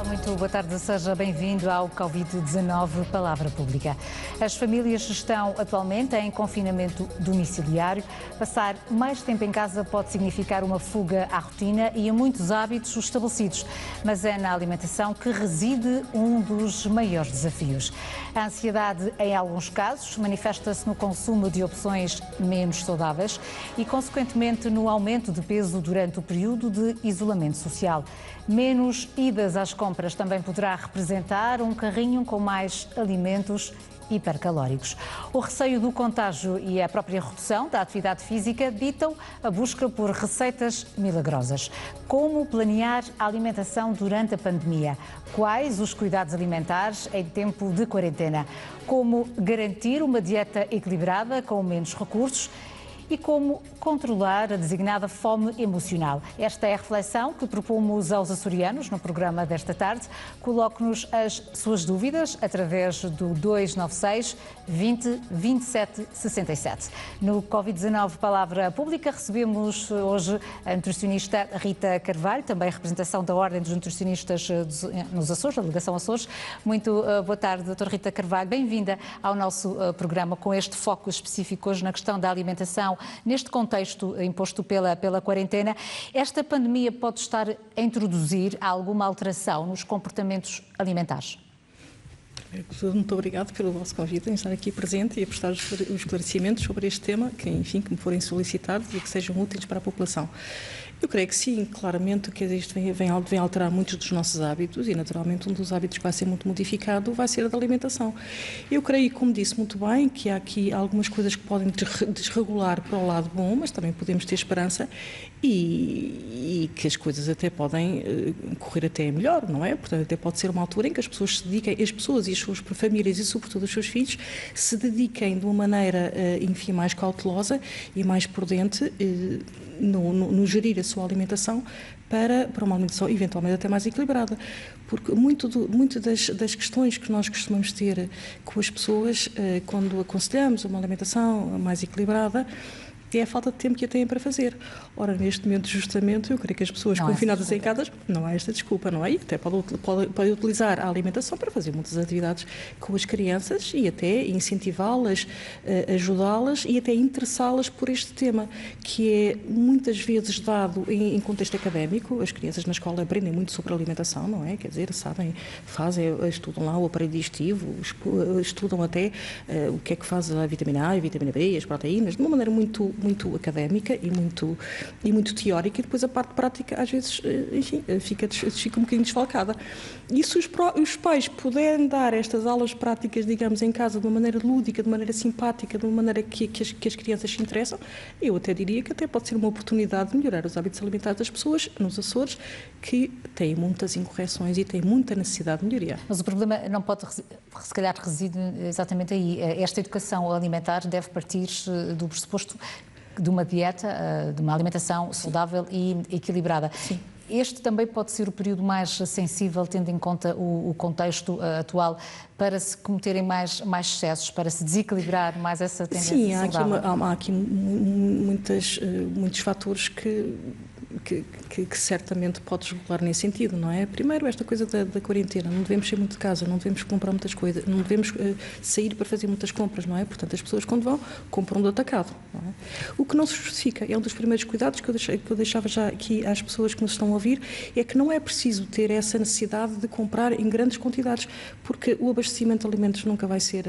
Muito boa tarde, seja bem-vindo ao Covid-19 Palavra Pública. As famílias estão atualmente em confinamento domiciliário. Passar mais tempo em casa pode significar uma fuga à rotina e a muitos hábitos estabelecidos, mas é na alimentação que reside um dos maiores desafios. A ansiedade, em alguns casos, manifesta-se no consumo de opções menos saudáveis e, consequentemente, no aumento de peso durante o período de isolamento social. Menos idas às compras também poderá representar um carrinho com mais alimentos hipercalóricos. O receio do contágio e a própria redução da atividade física ditam a busca por receitas milagrosas. Como planear a alimentação durante a pandemia? Quais os cuidados alimentares em tempo de quarentena? Como garantir uma dieta equilibrada com menos recursos? E como controlar a designada fome emocional? Esta é a reflexão que propomos aos açorianos no programa desta tarde. Coloque-nos as suas dúvidas através do 296 20 27 67. No Covid-19 Palavra Pública recebemos hoje a nutricionista Rita Carvalho, também representação da Ordem dos Nutricionistas nos Açores, da Delegação Açores. Muito boa tarde, doutora Rita Carvalho. Bem-vinda ao nosso programa com este foco específico hoje na questão da alimentação. Neste contexto imposto pela quarentena, esta pandemia pode estar a introduzir alguma alteração nos comportamentos alimentares? Muito obrigado pelo vosso convite em estar aqui presente e a prestar os esclarecimentos sobre este tema, que me forem solicitados e que sejam úteis para a população. Eu creio que sim, claramente que isto vem alterar muitos dos nossos hábitos e, naturalmente, um dos hábitos que vai ser muito modificado vai ser a da alimentação. Eu creio, como disse muito bem, que há aqui algumas coisas que podem desregular para o lado bom, mas também podemos ter esperança e que as coisas até podem correr até melhor, não é? Portanto, até pode ser uma altura em que as pessoas se dediquem, as pessoas e as suas famílias e, sobretudo, os seus filhos, se dediquem de uma maneira, enfim, mais cautelosa e mais prudente no gerir a sua alimentação para uma alimentação eventualmente até mais equilibrada, porque muito das questões que nós costumamos ter com as pessoas quando aconselhamos uma alimentação mais equilibrada é a falta de tempo que a têm para fazer. Ora, neste momento, justamente, eu creio que as pessoas confinadas em casa, não há esta desculpa, não é? E até podem utilizar a alimentação para fazer muitas atividades com as crianças e até incentivá-las, ajudá-las e até interessá-las por este tema, que é muitas vezes dado em contexto académico. As crianças na escola aprendem muito sobre alimentação, não é? Quer dizer, sabem, estudam lá o aparelho digestivo, estudam até o que é que faz a vitamina A e a vitamina B, as proteínas, de uma maneira muito académica e muito teórica, e depois a parte prática às vezes, enfim, fica um bocadinho desfalcada. E se os pais puderem dar estas aulas práticas, digamos, em casa de uma maneira lúdica, de uma maneira simpática, de uma maneira que as crianças se interessam, eu até diria que até pode ser uma oportunidade de melhorar os hábitos alimentares das pessoas nos Açores, que têm muitas incorreções e têm muita necessidade de melhoria. Mas o problema não pode, se calhar, reside exatamente aí. Esta educação alimentar deve partir do pressuposto de uma dieta, de uma alimentação saudável e equilibrada. Sim. Este também pode ser o período mais sensível, tendo em conta o contexto atual, para se cometerem mais excessos, para se desequilibrar mais essa tendência saudável? Sim, há aqui muitos fatores que certamente pode regular nesse sentido, não é? Primeiro, esta coisa da quarentena, não devemos sair muito de casa, não devemos comprar muitas coisas, não devemos sair para fazer muitas compras, não é? Portanto, as pessoas quando vão, compram do atacado, não é? O que não se justifica, é um dos primeiros cuidados que eu deixava já aqui às pessoas que nos estão a ouvir, é que não é preciso ter essa necessidade de comprar em grandes quantidades, porque o abastecimento de alimentos nunca vai ser,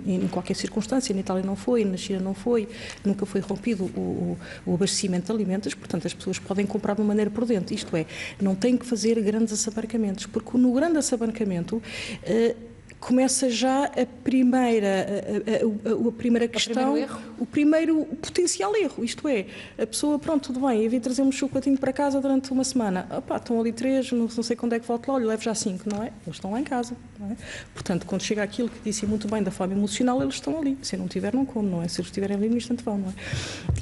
em qualquer circunstância, na Itália não foi, na China não foi, nunca foi rompido o abastecimento de alimentos, portanto, as pessoas podem comprar de uma maneira prudente, isto é, não têm que fazer grandes assabarcamentos, porque no grande assabarcamento começa já a primeira questão, o primeiro potencial erro, isto é, a pessoa, pronto, tudo bem, eu vim trazer um chocolatinho para casa durante uma semana, estão ali 3, não sei quando é que volto lá, olha, levo já 5, não é? Eles estão lá em casa, não é? Portanto, quando chega aquilo que disse muito bem da fome emocional, eles estão ali, se não tiver, não como, não é? Se eles estiverem ali no instante vão, não é?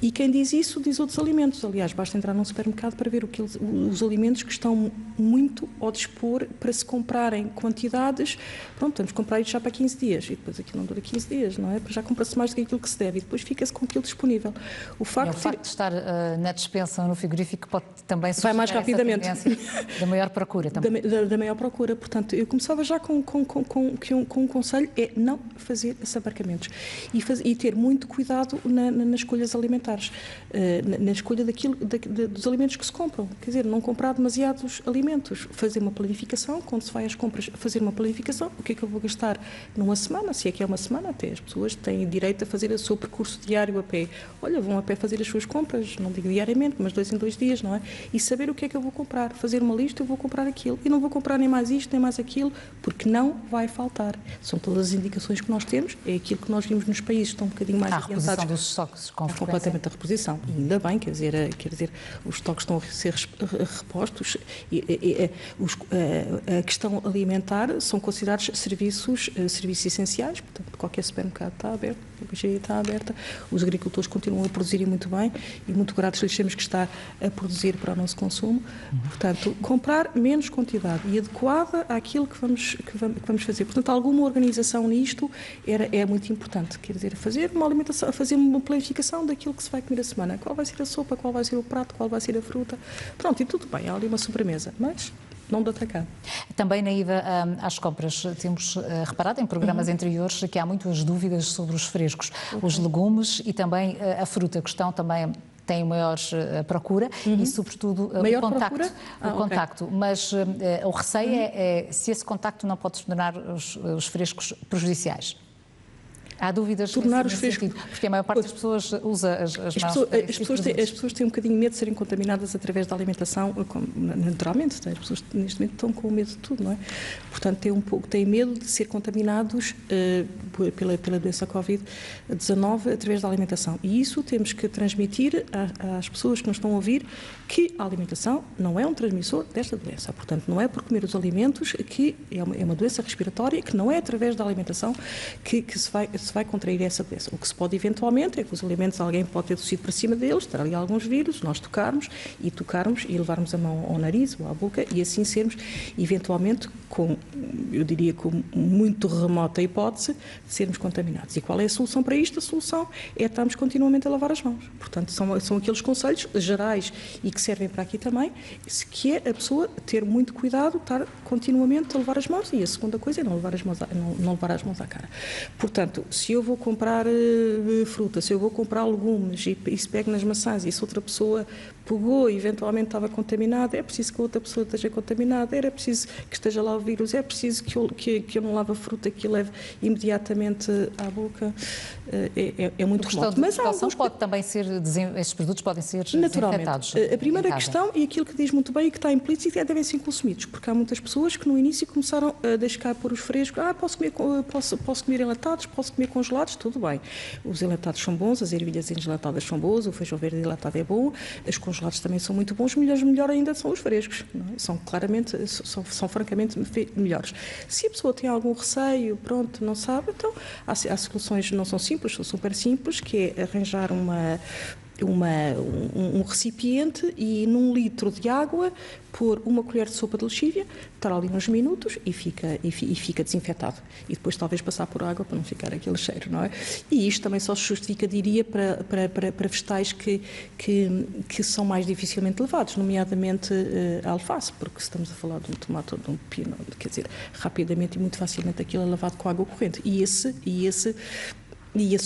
E quem diz isso, diz outros alimentos, aliás, basta entrar num supermercado para ver os alimentos que estão muito ao dispor para se comprarem quantidades, pronto, vamos comprar isto já para 15 dias e depois aquilo não dura 15 dias, não é? Já compra-se mais do que aquilo que se deve e depois fica-se com aquilo disponível. O facto de estar na despensa ou no frigorífico pode também vai mais rapidamente da maior procura também. Da maior procura. Portanto, eu começava já com um conselho, é não fazer assabarcamentos e ter muito cuidado nas escolhas alimentares, na escolha dos alimentos que se compram. Quer dizer, não comprar demasiados alimentos, fazer uma planificação, quando se vai às compras, fazer uma planificação, o que é que eu vou gastar numa semana, se é que é uma semana até, as pessoas têm direito a fazer o seu percurso diário a pé. Olha, vão a pé fazer as suas compras, não digo diariamente, mas 2 em 2 dias, não é? E saber o que é que eu vou comprar, fazer uma lista, eu vou comprar aquilo, e não vou comprar nem mais isto, nem mais aquilo, porque não vai faltar. São todas as indicações que nós temos, é aquilo que nós vimos nos países que estão um bocadinho mais adiantados. A reposição dos estoques, com frequência. Completamente a reposição, e ainda bem, quer dizer, os estoques estão a ser repostos, a questão alimentar são considerados serviços essenciais, portanto, qualquer supermercado está aberto, a peixaria está aberta, os agricultores continuam a produzirem muito bem e muito gratos lhes temos que estar a produzir para o nosso consumo. Portanto, comprar menos quantidade e adequada àquilo que vamos fazer. Portanto, alguma organização nisto é muito importante, quer dizer, fazer uma alimentação, fazer uma planificação daquilo que se vai comer a semana, qual vai ser a sopa, qual vai ser o prato, qual vai ser a fruta, pronto, e tudo bem, há ali uma sobremesa, mas não de atacar. Também na ida às compras temos reparado em programas anteriores que há muitas dúvidas sobre os frescos, os legumes e também a fruta, que estão também têm maior procura e, sobretudo, maior o contacto. Procura? Contacto. Okay. Mas o receio é se esse contacto não pode tornar os frescos prejudiciais. Há dúvidas tornar nesse sentido, porque a maior parte das pessoas usa as pessoas têm um bocadinho de medo de serem contaminadas através da alimentação, naturalmente, as pessoas neste momento estão com medo de tudo, não é? Portanto, têm medo de ser contaminados pela doença Covid-19 através da alimentação. E isso temos que transmitir às pessoas que nos estão a ouvir que a alimentação não é um transmissor desta doença. Portanto, não é por comer os alimentos que é uma doença respiratória, que não é através da alimentação que se vai contrair essa doença. O que se pode eventualmente é que os alimentos, alguém pode ter tossido para cima deles, ter ali alguns vírus, nós tocarmos e levarmos a mão ao nariz ou à boca e assim sermos eventualmente eu diria com muito remota hipótese, de sermos contaminados. E qual é a solução para isto? A solução é estarmos continuamente a lavar as mãos. Portanto, são aqueles conselhos gerais e que servem para aqui também, que é a pessoa ter muito cuidado, estar continuamente a lavar as mãos, e a segunda coisa é não levar as mãos à cara. Portanto, se eu vou comprar fruta, se eu vou comprar legumes e se pego nas maçãs e se outra pessoa pegou e eventualmente estava contaminada, é preciso que a outra pessoa esteja contaminada, era preciso que esteja lá o vírus, é preciso que eu não lave a fruta, que leve imediatamente à boca, é muito remoto. Mas pode também ser, estes produtos podem ser desinfetados. A primeira questão, e aquilo que diz muito bem e que está implícito, é devem ser consumidos, porque há muitas pessoas que no início começaram a deixar pôr os frescos, posso comer enlatados, posso comer congelados, tudo bem. Os enlatados são bons, as ervilhas enlatadas são boas, o feijão verde enlatado é bom, as congelados também são muito bons, melhor ainda são os frescos, não é? São francamente melhores. Se a pessoa tem algum receio, pronto, não sabe, então há soluções, não são simples, são super simples, que é arranjar um recipiente e num litro de água pôr uma colher de sopa de lexívia, estar ali uns minutos e fica desinfetado. E depois talvez passar por água para não ficar aquele cheiro, não é? E isto também só se justifica, diria, para vegetais que são mais dificilmente levados, nomeadamente a alface, porque estamos a falar de um tomate ou de um pepino, quer dizer, rapidamente e muito facilmente aquilo é lavado com água corrente. E esse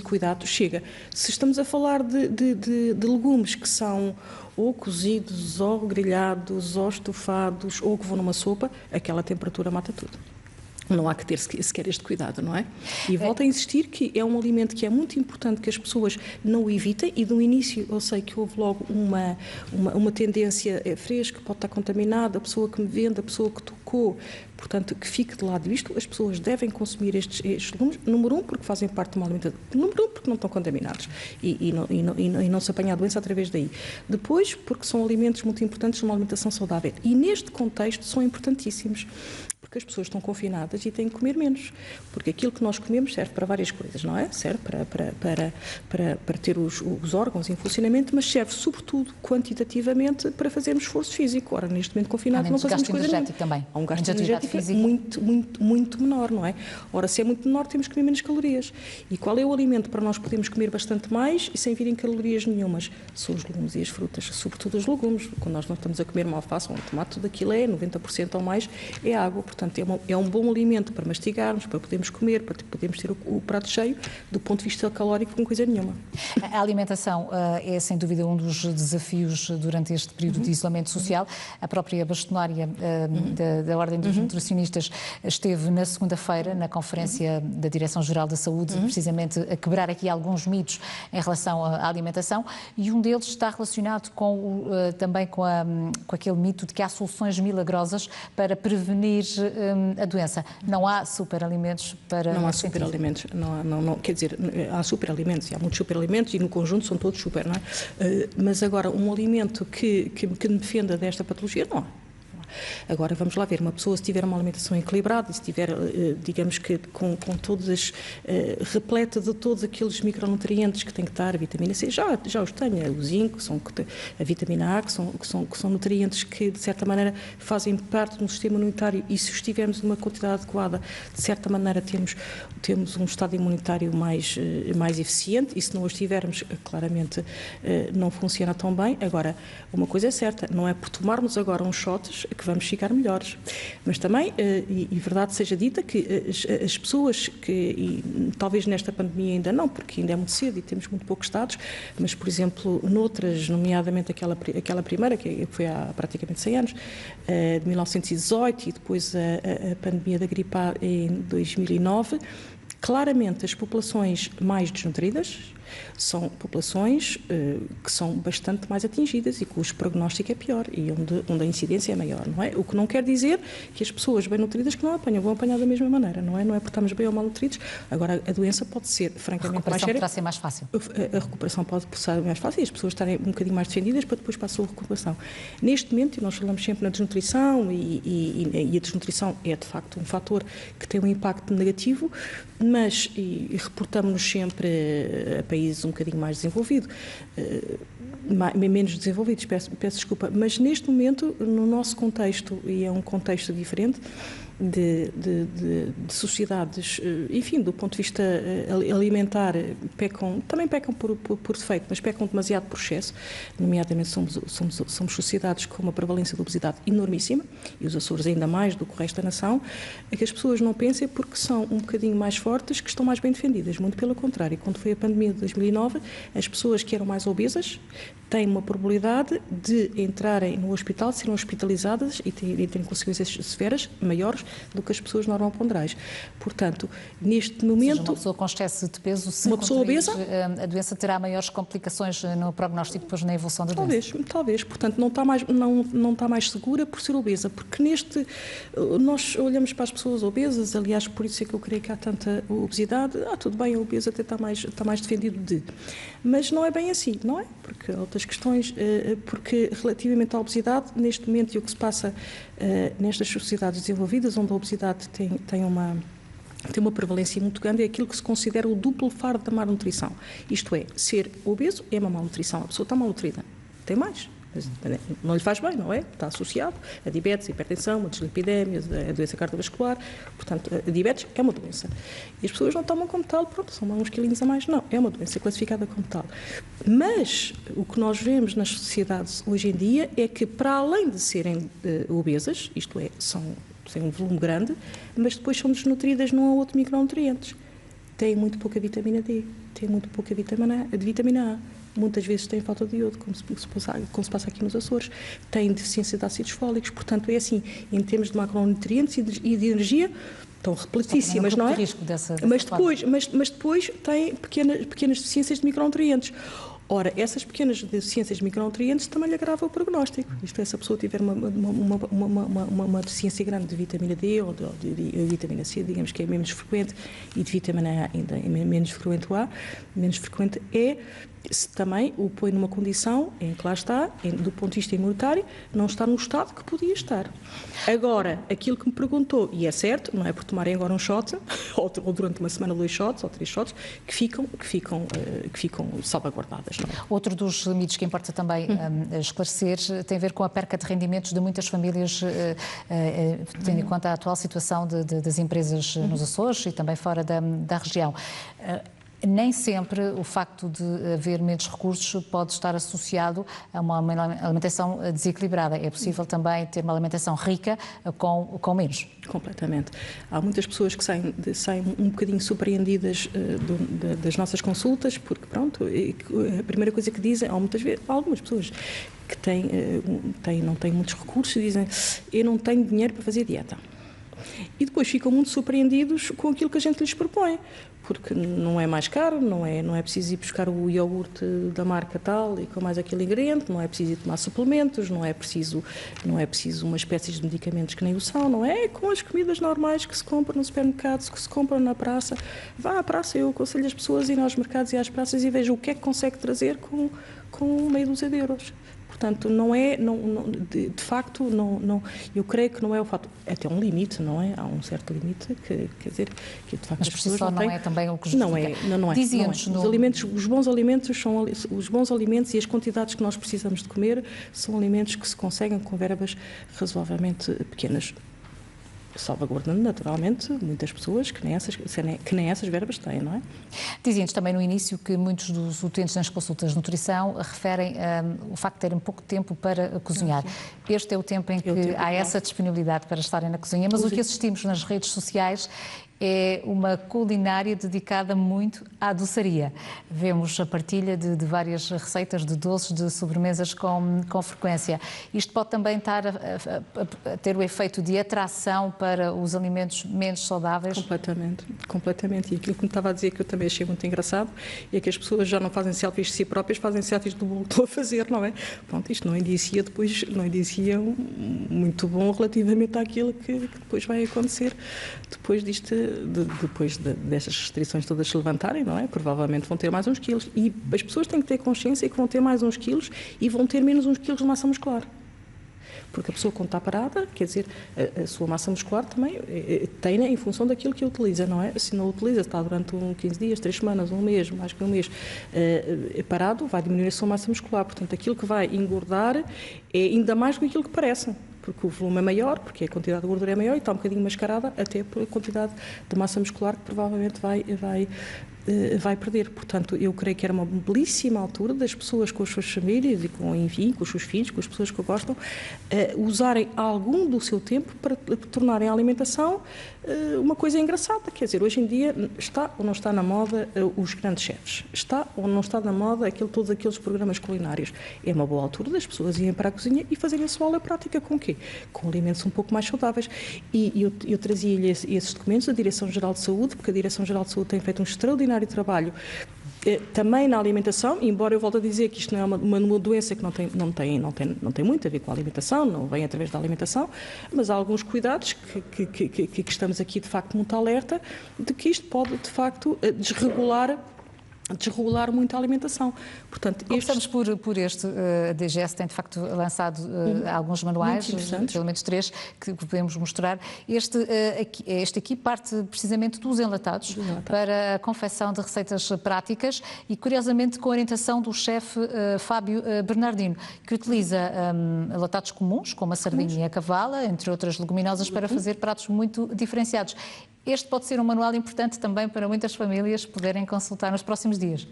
cuidado chega. Se estamos a falar de legumes que são ou cozidos, ou grelhados, ou estofados, ou que vão numa sopa, aquela temperatura mata tudo. Não há que ter sequer este cuidado, não é? E volto a insistir que é um alimento que é muito importante que as pessoas não o evitem, e do início eu sei que houve logo uma tendência fresca, pode estar contaminada, a pessoa que me vende, a pessoa que tocou, portanto, que fique de lado disto. As pessoas devem consumir estes legumes, número 1, porque fazem parte de uma alimentação, número 2, porque não estão contaminados e não se apanha a doença através daí. Depois, porque são alimentos muito importantes numa alimentação saudável. E neste contexto são importantíssimos. Porque as pessoas estão confinadas e têm que comer menos. Porque aquilo que nós comemos serve para várias coisas, não é? Serve para ter os órgãos em funcionamento, mas serve, sobretudo, quantitativamente, para fazermos esforço físico. Ora, neste momento confinado não fazemos coisa nenhuma. Também. Há um gasto energético muito menor, não é? Ora, se é muito menor, temos que comer menos calorias. E qual é o alimento para nós podermos comer bastante mais e sem virem calorias nenhumas? São os legumes e as frutas, sobretudo os legumes. Quando nós não estamos a comer uma alface ou um tomate, tudo aquilo 90% ou mais é água. Portanto, é um bom alimento para mastigarmos, para podermos comer, para podermos ter o prato cheio, do ponto de vista calórico, com coisa nenhuma. A alimentação é, sem dúvida, um dos desafios durante este período de isolamento social. A própria bastonária da Ordem dos Nutricionistas esteve na segunda-feira na Conferência da Direção-Geral da Saúde, precisamente a quebrar aqui alguns mitos em relação à alimentação, e um deles está relacionado também com aquele mito de que há soluções milagrosas para prevenir a doença. Não há superalimentos para... Não há superalimentos, quer dizer, há superalimentos, e há muitos superalimentos e no conjunto são todos super, não é? Mas agora, um alimento que me defenda desta patologia, não há. Agora, vamos lá ver, uma pessoa se tiver uma alimentação equilibrada e se tiver, digamos que com todas repleta de todos aqueles micronutrientes que tem que estar, a vitamina C, já os tem, o zinco, a vitamina A, que são nutrientes que, de certa maneira, fazem parte de um sistema imunitário, e se os tivermos numa quantidade adequada, de certa maneira temos um estado imunitário mais eficiente, e se não os tivermos, claramente não funciona tão bem. Agora, uma coisa é certa, não é por tomarmos agora uns shots que vamos ficar melhores. Mas também, e verdade seja dita, que as pessoas que, e talvez nesta pandemia ainda não, porque ainda é muito cedo e temos muito poucos dados, mas, por exemplo, noutras, nomeadamente aquela primeira, que foi há praticamente 100 anos, de 1918, e depois a pandemia da gripe A em 2009, claramente as populações mais desnutridas são populações que são bastante mais atingidas e cujo prognóstico é pior e onde a incidência é maior, não é? O que não quer dizer que as pessoas bem nutridas que não apanham, vão apanhar da mesma maneira, não é? Não é porque estamos bem ou mal nutridos. Agora, a doença pode ser, francamente, mais séria. A recuperação poderá ser mais fácil. A recuperação pode ser mais fácil e as pessoas estarem um bocadinho mais defendidas para depois passar a recuperação. Neste momento, e nós falamos sempre na desnutrição, e a desnutrição é, de facto, um fator que tem um impacto negativo, mas, e reportamos-nos sempre a países um bocadinho mais desenvolvidos, menos desenvolvidos, peço desculpa, mas neste momento, no nosso contexto, e é um contexto diferente, de sociedades, enfim, do ponto de vista alimentar, também pecam por defeito, mas pecam demasiado por excesso, nomeadamente somos sociedades com uma prevalência de obesidade enormíssima, e os Açores ainda mais do que o resto da nação, é que as pessoas não pensem porque são um bocadinho mais fortes que estão mais bem defendidas, muito pelo contrário. Quando foi a pandemia de 2009, as pessoas que eram mais obesas têm uma probabilidade de entrarem no hospital, serem hospitalizadas e terem consequências severas maiores do que as pessoas normoponderais. Portanto, neste momento... Ou seja, uma pessoa com excesso de peso, se uma pessoa obesa, a doença terá maiores complicações no prognóstico depois na evolução da doença? Talvez. Portanto, não está mais segura por ser obesa, porque nós olhamos para as pessoas obesas, aliás, por isso é que eu creio que há tanta obesidade. Tudo bem, a obesa até está mais defendido mas não é bem assim, não é? Porque há outras questões, porque relativamente à obesidade, neste momento, e o que se passa nestas sociedades desenvolvidas, onde a obesidade tem uma prevalência muito grande, é aquilo que se considera o duplo fardo da má nutrição. Isto é, ser obeso é uma má nutrição, a pessoa está mal nutrida. Tem mais. Não lhe faz bem, não é? Está associado a diabetes, a hipertensão, a dislipidemia, a doença cardiovascular. Portanto, a diabetes é uma doença. E as pessoas não tomam como tal, pronto, são uns quilinhos a mais. Não, é uma doença classificada como tal. Mas o que nós vemos nas sociedades hoje em dia é que, para além de serem obesas, isto é, têm um volume grande, mas depois são desnutridas num ou outro micronutrientes. Têm muito pouca vitamina D, têm muito pouca vitamina A. Muitas vezes têm falta de iodo, como se passa aqui nos Açores. Têm deficiência de ácidos fólicos. Portanto, é assim, em termos de macronutrientes e de energia, estão repletíssimas, não é? Risco dessa mas depois têm pequenas deficiências de micronutrientes. Ora, essas pequenas deficiências de micronutrientes também lhe agrava o prognóstico. Isto é, se a pessoa tiver uma deficiência grande de vitamina D ou de vitamina C, digamos que é menos frequente, e de vitamina A ainda é menos frequente o A, menos frequente é, se também o põe numa condição em que lá está, do ponto de vista imunitário, não está no estado que podia estar. Agora, aquilo que me perguntou, e é certo, não é por tomarem agora um shot, ou durante uma semana 2 shots, ou 3 shots, que ficam salvaguardadas. Não é? Outro dos mitos que importa também esclarecer tem a ver com a perca de rendimentos de muitas famílias, tendo em conta a atual situação das empresas nos Açores e também fora da região. Nem sempre o facto de haver menos recursos pode estar associado a uma alimentação desequilibrada. É possível também ter uma alimentação rica com menos. Completamente. Há muitas pessoas que saem um bocadinho surpreendidas das nossas consultas, porque, pronto, a primeira coisa que dizem, há algumas pessoas que não têm muitos recursos, dizem: eu não tenho dinheiro para fazer dieta. E depois ficam muito surpreendidos com aquilo que a gente lhes propõe, porque não é mais caro, não é preciso ir buscar o iogurte da marca tal e com mais aquele ingrediente, não é preciso ir tomar suplementos, não é preciso uma espécie de medicamentos que nem o são, não é? Com as comidas normais que se compram no supermercado, que se compram na praça. Vá à praça, eu aconselho as pessoas a ir aos mercados e às praças e vejam o que é que consegue trazer com meia dúzia de euros. Portanto, de facto, eu creio que não é o fato, é até um limite, não é? Há um certo limite que, quer dizer, que de facto mas as pessoas não têm. Não é também o que justifica. Não é. Dizia-nos Os bons alimentos e as quantidades que nós precisamos de comer são alimentos que se conseguem com verbas razoavelmente pequenas. Salvaguardando, naturalmente, muitas pessoas que nem essas verbas têm, não é? Dizia-nos também no início que muitos dos utentes nas consultas de nutrição referem o facto de terem pouco tempo para cozinhar. Este é o tempo em que há essa disponibilidade para estarem na cozinha, mas o que assistimos nas redes sociais é uma culinária dedicada muito à doçaria. Vemos a partilha de várias receitas de doces, de sobremesas com frequência. Isto pode também estar a ter o efeito de atração para os alimentos menos saudáveis? Completamente. E aquilo que me estava a dizer, que eu também achei muito engraçado, é que as pessoas já não fazem selfies de si próprias, fazem selfies do bolo que estou a fazer, não é? Pronto, isto não indicia muito bom relativamente àquilo que depois vai acontecer depois destas restrições todas se levantarem, não é? Provavelmente vão ter mais uns quilos. E as pessoas têm que ter consciência que vão ter mais uns quilos e vão ter menos uns quilos de massa muscular. Porque a pessoa, quando está parada, quer dizer, a sua massa muscular também tem em função daquilo que utiliza, não é? Se não utiliza, está durante 15 dias, 3 semanas, um mês, mais que um mês, parado, vai diminuir a sua massa muscular. Portanto, aquilo que vai engordar é ainda mais do que aquilo que parece. Porque o volume é maior, porque a quantidade de gordura é maior e está um bocadinho mascarada até pela quantidade de massa muscular que provavelmente vai perder. Portanto, eu creio que era uma belíssima altura das pessoas com as suas famílias e com os seus filhos, com as pessoas que gostam, usarem algum do seu tempo para tornarem a alimentação uma coisa engraçada. Quer dizer, hoje em dia está ou não está na moda os grandes chefes? Está ou não está na moda todos aqueles programas culinários? É uma boa altura das pessoas irem para a cozinha e fazerem a sua aula prática com o quê? Com alimentos um pouco mais saudáveis. E eu trazia-lhe esses documentos da Direção-Geral de Saúde, porque a Direção-Geral de Saúde tem feito um extraordinário trabalho também na alimentação, embora eu volte a dizer que isto não é uma doença que não tem muito a ver com a alimentação, não vem através da alimentação, mas há alguns cuidados que estamos aqui de facto muito alerta de que isto pode de facto desregular muito a alimentação. Portanto, começamos por este. A DGS tem, de facto, lançado alguns manuais, pelo menos 3, que podemos mostrar. Este aqui parte precisamente dos enlatados para a confecção de receitas práticas e, curiosamente, com a orientação do chefe Fábio Bernardino, que utiliza enlatados comuns, como a sardinha e a cavala, entre outras leguminosas, para fazer pratos muito diferenciados. Este pode ser um manual importante também para muitas famílias poderem consultar nos próximos dias.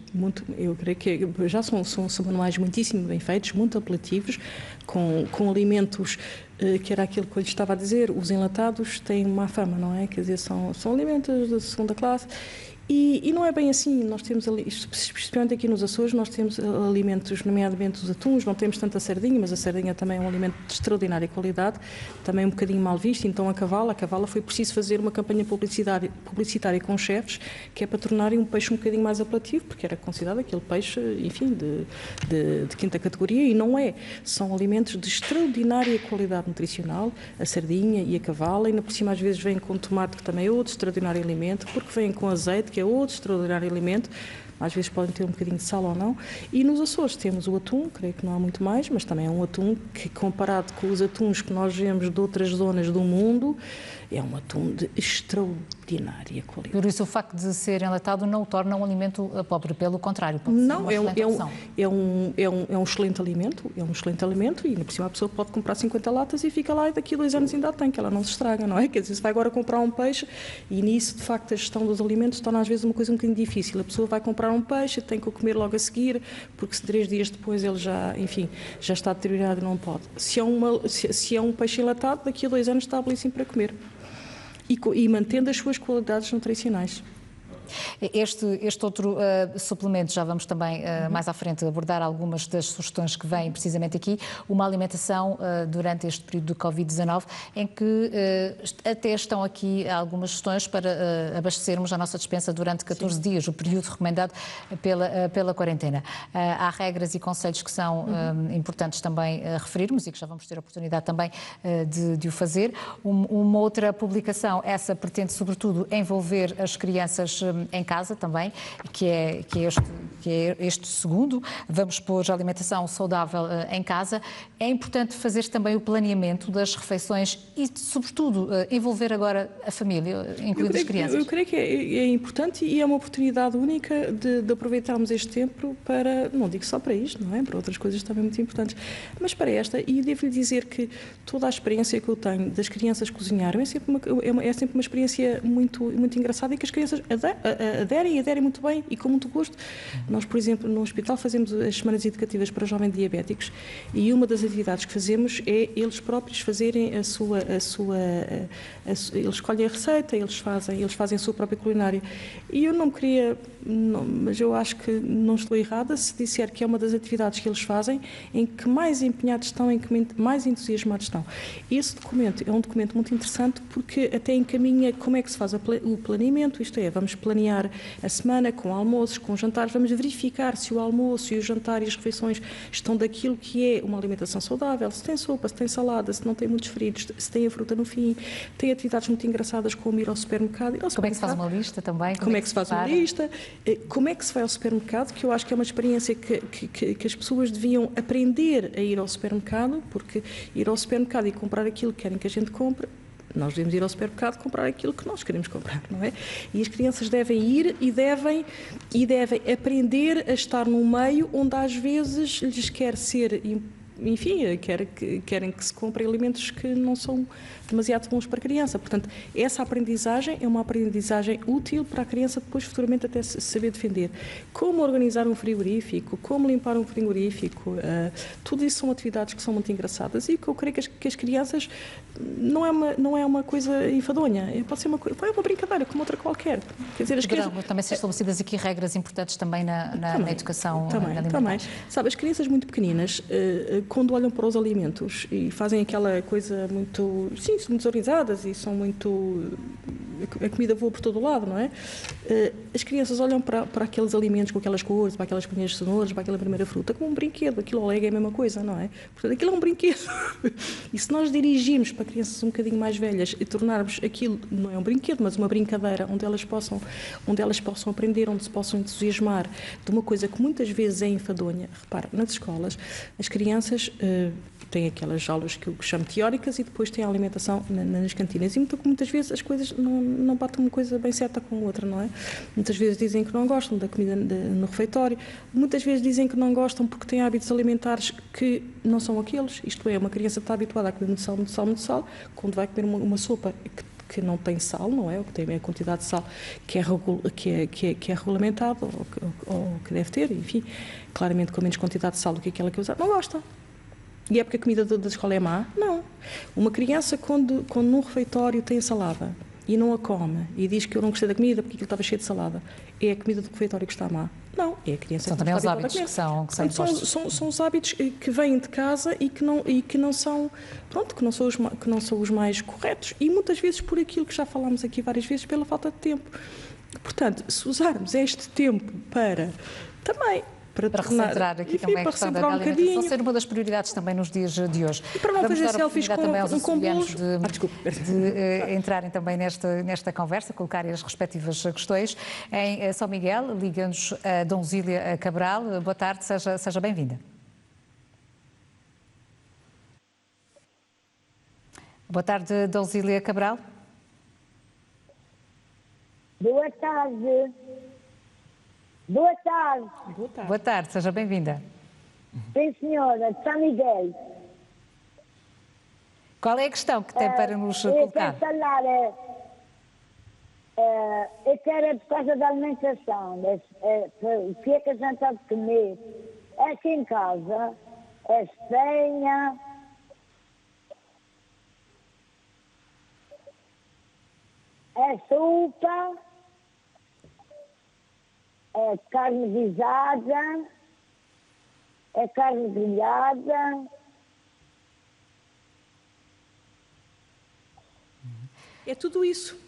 Eu creio que já são manuais muitíssimo bem feitos, muito apelativos, com alimentos, que era aquilo que eu lhe estava a dizer, os enlatados têm má fama, não é? Quer dizer, são alimentos de segunda classe E não é bem assim, nós temos, especialmente aqui nos Açores, nós temos alimentos, nomeadamente os atuns, não temos tanta sardinha, mas a sardinha também é um alimento de extraordinária qualidade, também um bocadinho mal visto. Então a cavala foi preciso fazer uma campanha publicitária com chefes, que é para tornarem um peixe um bocadinho mais apelativo, porque era considerado aquele peixe, enfim, de quinta categoria, e não é. São alimentos de extraordinária qualidade nutricional, a sardinha e a cavala, e ainda por cima às vezes vêm com tomate, que também é outro extraordinário alimento, porque vêm com azeite, que é outro extraordinário alimento, às vezes podem ter um bocadinho de sal ou não. E nos Açores temos o atum, creio que não há muito mais, mas também é um atum que, comparado com os atuns que nós vemos de outras zonas do mundo, é um atum de extraordinária qualidade. Por isso o facto de ser enlatado não o torna um alimento pobre, pelo contrário, pode não, ser uma excelente opção. É um excelente alimento, e ainda por cima a pessoa pode comprar 50 latas e fica lá e daqui a 2 anos ainda tem, que ela não se estraga, não é? Quer dizer, se vai agora comprar um peixe, e nisso de facto a gestão dos alimentos torna às vezes uma coisa um bocadinho difícil. A pessoa vai comprar um peixe, tem que o comer logo a seguir, porque se 3 dias depois ele já está deteriorado e não pode. Se é um peixe enlatado, daqui a 2 anos está belíssimo para comer. E mantendo as suas qualidades nutricionais. Este outro suplemento, já vamos também mais à frente abordar algumas das sugestões que vêm precisamente aqui, uma alimentação durante este período do Covid-19, em que até estão aqui algumas sugestões para abastecermos a nossa despensa durante 14 dias, o período recomendado pela quarentena. Há regras e conselhos que são importantes também referirmos e que já vamos ter a oportunidade também de o fazer. Uma outra publicação, essa pretende sobretudo envolver as crianças em casa também, que é este segundo. Vamos pôr a alimentação saudável em casa. É importante fazer também o planeamento das refeições e, sobretudo, envolver agora a família, incluindo as crianças. Eu creio que é importante e é uma oportunidade única de aproveitarmos este tempo para, não digo só para isto, não é? Para outras coisas também muito importantes, mas para esta, e devo-lhe dizer que toda a experiência que eu tenho das crianças cozinharem é sempre uma experiência muito, muito engraçada e que as crianças aderem muito bem e com muito gosto. Nós, por exemplo, no hospital fazemos as semanas educativas para jovens diabéticos e uma das atividades que fazemos é eles próprios fazerem eles escolhem a receita, eles fazem a sua própria culinária. E eu não queria, mas eu acho que não estou errada se disser que é uma das atividades que eles fazem em que mais empenhados estão, em que mais entusiasmados estão. Esse documento é um documento muito interessante porque até encaminha como é que se faz o planeamento, isto é, vamos planear a semana com almoços, com jantares, vamos verificar se o almoço e o jantar e as refeições estão daquilo que é uma alimentação saudável, se tem sopa, se tem salada, se não tem muitos fritos, se tem a fruta no fim, tem atividades muito engraçadas como ir ao supermercado. Como é que se faz uma lista também? Como é que se faz uma lista? Como é que se vai ao supermercado, que eu acho que é uma experiência que as pessoas deviam aprender a ir ao supermercado, porque ir ao supermercado e comprar aquilo que querem que a gente compre, nós devemos ir ao supermercado comprar aquilo que nós queremos comprar, não é? E as crianças devem ir e devem aprender a estar num meio onde às vezes lhes quer ser, enfim, querem que se comprem alimentos que não são demasiado bons para a criança. Portanto, essa aprendizagem é uma aprendizagem útil para a criança depois futuramente até se saber defender. Como organizar um frigorífico, como limpar um frigorífico, tudo isso são atividades que são muito engraçadas e que eu creio que as crianças não é uma coisa enfadonha, pode ser uma brincadeira como outra qualquer. Quer dizer, as crianças... Também ser estabelecidas aqui regras importantes também na educação alimentar. Também. Sabe, as crianças muito pequeninas, quando olham para os alimentos e fazem aquela coisa muito... Sim, são muito desorganizadas e são muito... A comida voa por todo o lado, não é? As crianças olham para aqueles alimentos com aquelas cores, para aquelas primeiras cenouras, para aquela primeira fruta, como um brinquedo. Aquilo ao Lego é a mesma coisa, não é? Portanto, aquilo é um brinquedo. E se nós dirigirmos para crianças um bocadinho mais velhas e tornarmos aquilo, não é um brinquedo, mas uma brincadeira, onde elas possam aprender, onde se possam entusiasmar de uma coisa que muitas vezes é enfadonha. Repara, nas escolas, as crianças... têm aquelas aulas que eu chamo teóricas e depois tem a alimentação nas cantinas. E muitas vezes as coisas não batem uma coisa bem certa com a outra, não é? Muitas vezes dizem que não gostam da comida no refeitório, muitas vezes dizem que não gostam porque têm hábitos alimentares que não são aqueles. Isto é, uma criança está habituada a comer muito sal, quando vai comer uma sopa que não tem sal, não é? Ou que tem a quantidade de sal que é regulamentado ou que deve ter, enfim, claramente com menos quantidade de sal do que aquela que é usada, não gosta. E é porque a comida da escola é má? Não. Uma criança, quando num refeitório tem salada e não a come e diz que eu não gostei da comida porque aquilo estava cheio de salada, é a comida do refeitório que está má. Não, é a criança São que também não os está hábitos habituada a que são comer. impostos. São os hábitos que vêm de casa e que não são, pronto, que não são os mais corretos e muitas vezes por aquilo que já falámos aqui várias vezes, pela falta de tempo. Portanto, se usarmos este tempo para também para recentrar aqui também a questão da alimentação, ser uma das prioridades também nos dias de hoje. E para não Vamos fazer dar selfies também aos com bolos. de entrarem também nesta conversa, colocarem as respectivas questões. Em São Miguel, liga-nos a Donzília Cabral. Boa tarde, seja bem-vinda. Boa tarde, Donzília Cabral. Boa tarde. Boa tarde. Boa tarde, seja bem-vinda. Sim, senhora, de São Miguel. Qual é a questão que tem para nos colocar? Eu quero falar, eu quero por causa da alimentação, o que é que a gente há de comer. Aqui em casa, é senha, é sopa, é carne guisada, é carne grelhada. É tudo isso.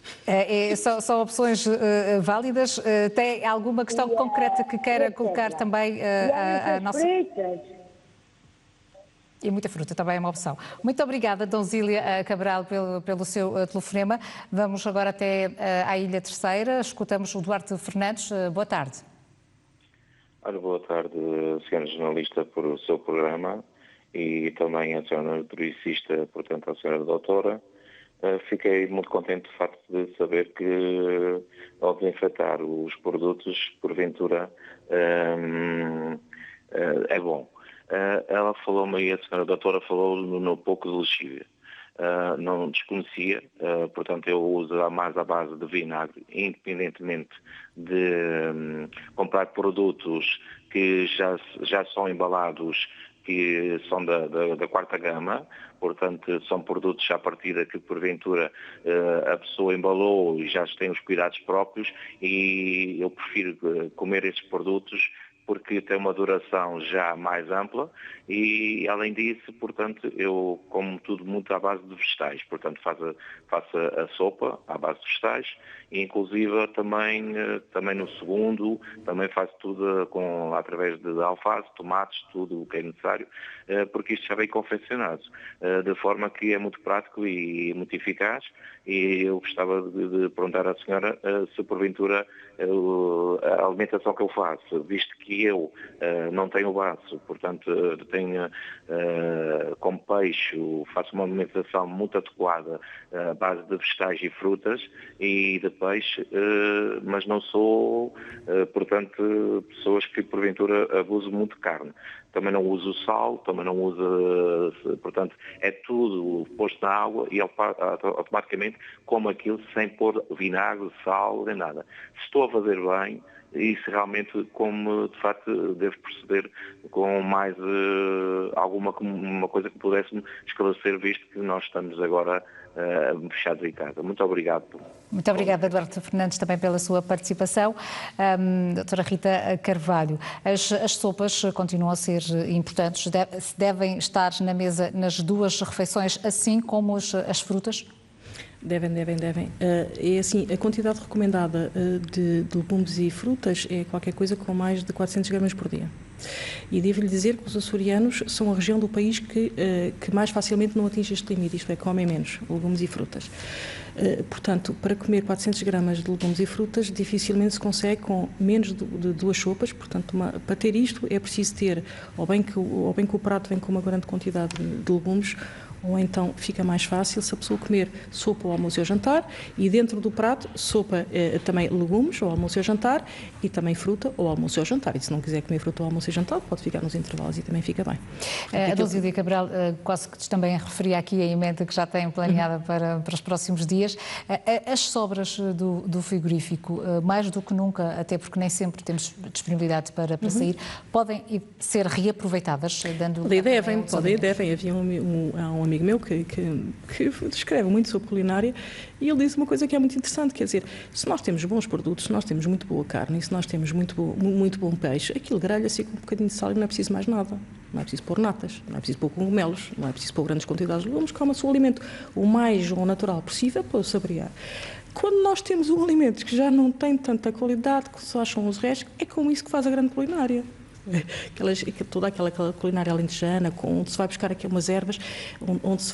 São opções válidas. Tem alguma questão concreta que queira colocar também à nossa... Fritas. E muita fruta também é uma opção. Muito obrigada, Donzília Cabral, pelo seu telefonema. Vamos agora até à Ilha Terceira. Escutamos o Duarte Fernandes. Boa tarde. Ora, boa tarde, senhora jornalista, por o seu programa e também a senhora nutricista, portanto, a senhora doutora. Fiquei muito contente, de facto, de saber que, ao desinfetar os produtos, porventura, é bom. Ela falou-me, e a senhora doutora falou no pouco de lexívia. Não desconhecia, portanto eu uso mais à base de vinagre, independentemente de comprar produtos que já são embalados, que são da quarta gama, portanto são produtos à partida que porventura a pessoa embalou e já tem os cuidados próprios, e eu prefiro comer esses produtos porque tem uma duração já mais ampla e, além disso, portanto, eu como tudo muito à base de vegetais. Portanto, faço a sopa à base de vegetais e, inclusive, também no segundo, também faço tudo através de alface, tomates, tudo o que é necessário, porque isto já vem confeccionado, de forma que é muito prático e muito eficaz. E eu gostava de perguntar à senhora se, porventura, a alimentação que eu faço, visto que eu não tenho baço, portanto tenho como peixe, faço uma alimentação muito adequada à base de vegetais e frutas e de peixe, mas não sou, portanto, pessoas que porventura abusam muito de carne. Também não uso sal, também não uso, portanto, é tudo posto na água e automaticamente como aquilo sem pôr vinagre, sal, nem nada. Se estou a fazer bem, e se realmente, como de facto devo proceder com mais uma coisa que pudesse-me esclarecer, visto que nós estamos agora fechados em casa. Muito obrigado. Muito obrigada, Duarte Fernandes, também pela sua participação. Doutora Rita Carvalho, as sopas continuam a ser importantes, devem estar na mesa nas duas refeições, assim como as frutas? Devem. É assim, a quantidade recomendada de legumes e frutas é qualquer coisa com mais de 400 gramas por dia. E devo-lhe dizer que os açorianos são a região do país que mais facilmente não atinge este limite, isto é, comem menos legumes e frutas. Portanto, para comer 400 gramas de legumes e frutas, dificilmente se consegue com menos de 2 sopas. Portanto, para ter isto é preciso ter, ou bem que o prato vem com uma grande quantidade de legumes, ou então fica mais fácil se a pessoa comer sopa ao almoço e ao jantar, e dentro do prato sopa também legumes ao almoço e ao jantar, e também fruta ao almoço e ao jantar. E se não quiser comer fruta ao almoço e ao jantar, pode ficar nos intervalos e também fica bem. A Donzília Cabral quase que também referia aqui a emenda que já tem planeada para os próximos dias. As sobras do frigorífico, mais do que nunca, até porque nem sempre temos disponibilidade para sair, podem ser reaproveitadas? Devem. Havia um amigo meu que escreve muito sobre culinária, e ele disse uma coisa que é muito interessante, quer dizer, se nós temos bons produtos, se nós temos muito boa carne, e se nós temos muito bom peixe, aquilo grelha-se com um bocadinho de sal e não é preciso mais nada. Não é preciso pôr natas, não é preciso pôr cogumelos, não é preciso pôr grandes quantidades de legumes, coma-se o alimento o mais natural possível para o saborear. Quando nós temos um alimento que já não tem tanta qualidade, que só acham os restos, é com isso que faz a grande culinária. Toda aquela culinária alentejana, onde se vai buscar aqui umas ervas, onde se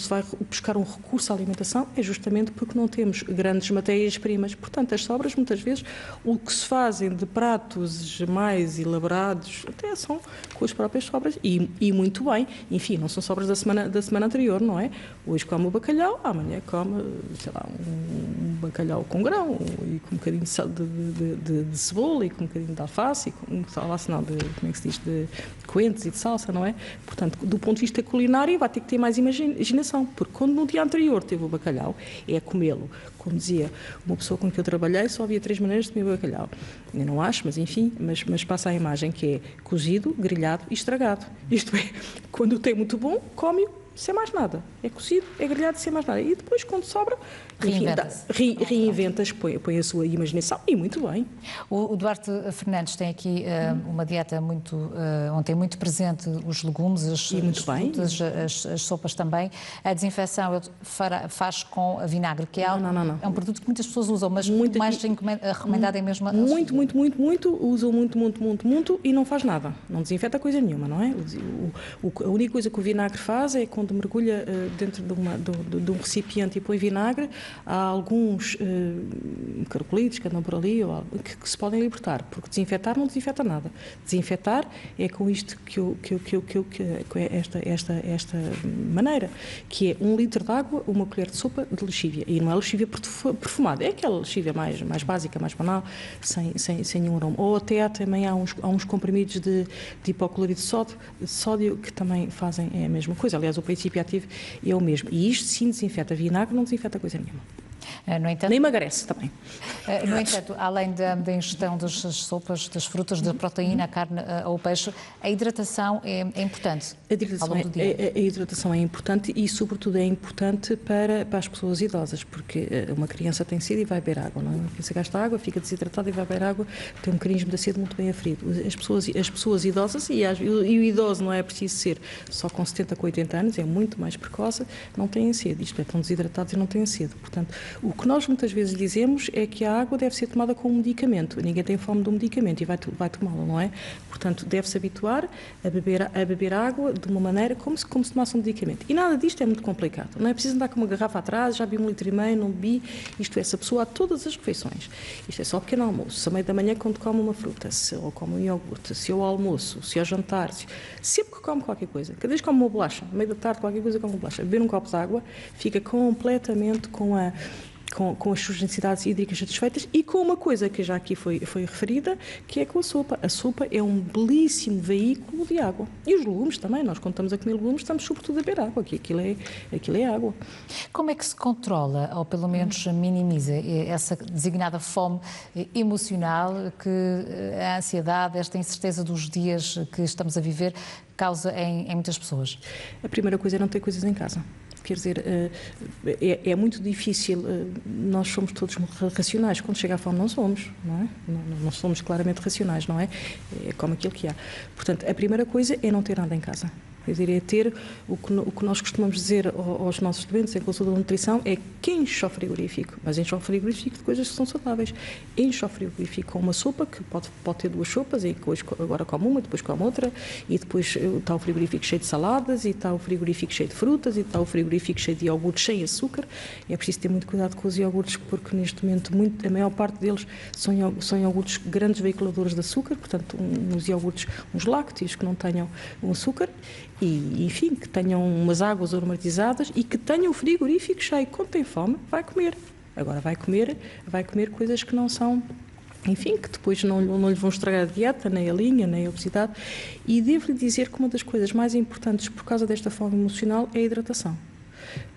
vai buscar um recurso à alimentação, é justamente porque não temos grandes matérias-primas. Portanto, as sobras, muitas vezes, o que se fazem de pratos mais elaborados, até são com as próprias sobras, e muito bem. Enfim, não são sobras da semana anterior, não é? Hoje come o bacalhau, amanhã come, sei lá, um bacalhau com grão, e com um bocadinho de cebola, e com um bocadinho de alface, e com alface não, como é que se diz, de coentros e de salsa, não é? Portanto, do ponto de vista culinário, vai ter que ter mais imaginação, porque quando no dia anterior teve o bacalhau, é comê-lo. Como dizia uma pessoa com que eu trabalhei, só havia 3 maneiras de comer bacalhau. Eu não acho, mas enfim, mas passa a imagem que é cozido, grelhado e estragado. Isto é, quando tem muito bom, come-o sem mais nada. É cozido, é grelhado sem mais nada. E depois, quando sobra, reinventas, põe a sua imaginação, e muito bem. O Duarte Fernandes tem aqui uma dieta onde tem muito presente os legumes, as frutas, as sopas também. A desinfecção faz com vinagre, que é é um produto que muitas pessoas usam, mas muito mais recomendado é mesmo... Muito, usam muito e não faz nada. Não desinfeta coisa nenhuma, não é? A única coisa que o vinagre faz é quando mergulha dentro de um recipiente e põe vinagre, há alguns caracolitos que andam por ali que se podem libertar, porque desinfetar não desinfeta nada. Desinfetar é com isto esta maneira, que é 1 litro de água, 1 colher de sopa de lexívia. E não é lexívia perfumada, é aquela lexívia mais básica, mais banal, sem nenhum aroma. Ou até também há uns comprimidos de hipoclorito de sódio que também fazem a mesma coisa. Aliás, o princípio ativo é o mesmo. E isto sim desinfeta. Vinagre não desinfeta coisa nenhuma. No entanto, nem emagrece também. No entanto, além da ingestão das sopas, das frutas, da proteína, a carne ou o peixe, a hidratação é importante ao longo do dia. A hidratação é importante e, sobretudo, é importante para as pessoas idosas, porque uma criança tem sede e vai beber água, não é? Uma criança gasta água, fica desidratada e vai beber água, tem um mecanismo da sede muito bem aferido. As pessoas idosas, e o idoso não é preciso ser só com 70, com 80 anos, é muito mais precoce, não têm sede, isto é, estão desidratados e não têm sede. Portanto, o que nós muitas vezes dizemos é que a água deve ser tomada como um medicamento. Ninguém tem fome de um medicamento e vai tomá-la, não é? Portanto, deve-se habituar a beber água de uma maneira como se tomasse um medicamento. E nada disto é muito complicado. Não é preciso andar com uma garrafa atrás, já bebi 1,5 litro, não bebi. Isto é, se a pessoa a todas as refeições. Isto é só pequeno almoço. Se à meia da manhã, quando come uma fruta, ou come um iogurte, se ao almoço, se ao jantar, sempre que come qualquer coisa. Cada vez que come uma bolacha, à meia da tarde, qualquer coisa come uma bolacha. Beber um copo de água, fica completamente com as suas necessidades hídricas satisfeitas e com uma coisa que já aqui foi referida, que é com a sopa. A sopa é um belíssimo veículo de água. E os legumes também. Nós, quando estamos a comer legumes, estamos sobretudo a beber água, que aquilo é água. Como é que se controla, ou pelo menos minimiza, essa designada fome emocional que a ansiedade, esta incerteza dos dias que estamos a viver, causa em muitas pessoas? A primeira coisa é não ter coisas em casa. Quer dizer, é muito difícil, nós somos todos racionais, quando chega a fome não somos, não é? Não somos claramente racionais, não é? É como aquilo que há. Portanto, a primeira coisa é não ter nada em casa. Quer dizer, é ter o que nós costumamos dizer aos nossos doentes em consulta de nutrição é que enche o frigorífico, mas enche o frigorífico de coisas que são saudáveis. Enche o frigorífico com uma sopa, que pode ter 2 sopas, e hoje, agora come uma, depois come outra, e depois está o frigorífico cheio de saladas, e está o frigorífico cheio de frutas, e está o frigorífico cheio de iogurtes sem açúcar. É preciso ter muito cuidado com os iogurtes, porque neste momento a maior parte deles são iogurtes grandes veiculadores de açúcar, portanto, uns iogurtes, uns lácteos que não tenham um açúcar, e, enfim, que tenham umas águas aromatizadas e que tenham o frigorífico cheio. Quando tem fome, vai comer. Agora vai comer coisas que não são, enfim, que depois não lhe vão estragar a dieta, nem a linha, nem a obesidade. E devo-lhe dizer que uma das coisas mais importantes por causa desta fome emocional é a hidratação.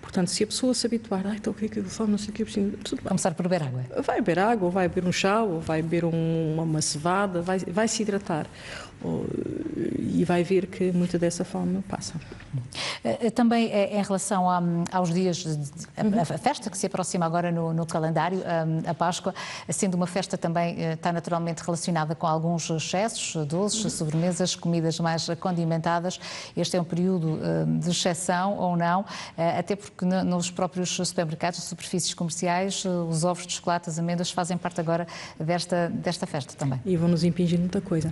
Portanto, se a pessoa se habituar, então o que é que eu falo, não sei o que, tudo bem. Começar por beber água. Vai beber água, ou vai beber um chá, ou vai beber uma cevada, vai se hidratar. E vai ver que muita dessa fome passa. Também em relação aos dias, a festa que se aproxima agora no calendário, a Páscoa, sendo uma festa também está naturalmente relacionada com alguns excessos, doces, sobremesas, comidas mais condimentadas. Este é um período de exceção ou não, até porque nos próprios supermercados, superfícies comerciais, os ovos de chocolate, as amêndoas fazem parte agora desta festa também. E vão-nos impingir muita coisa.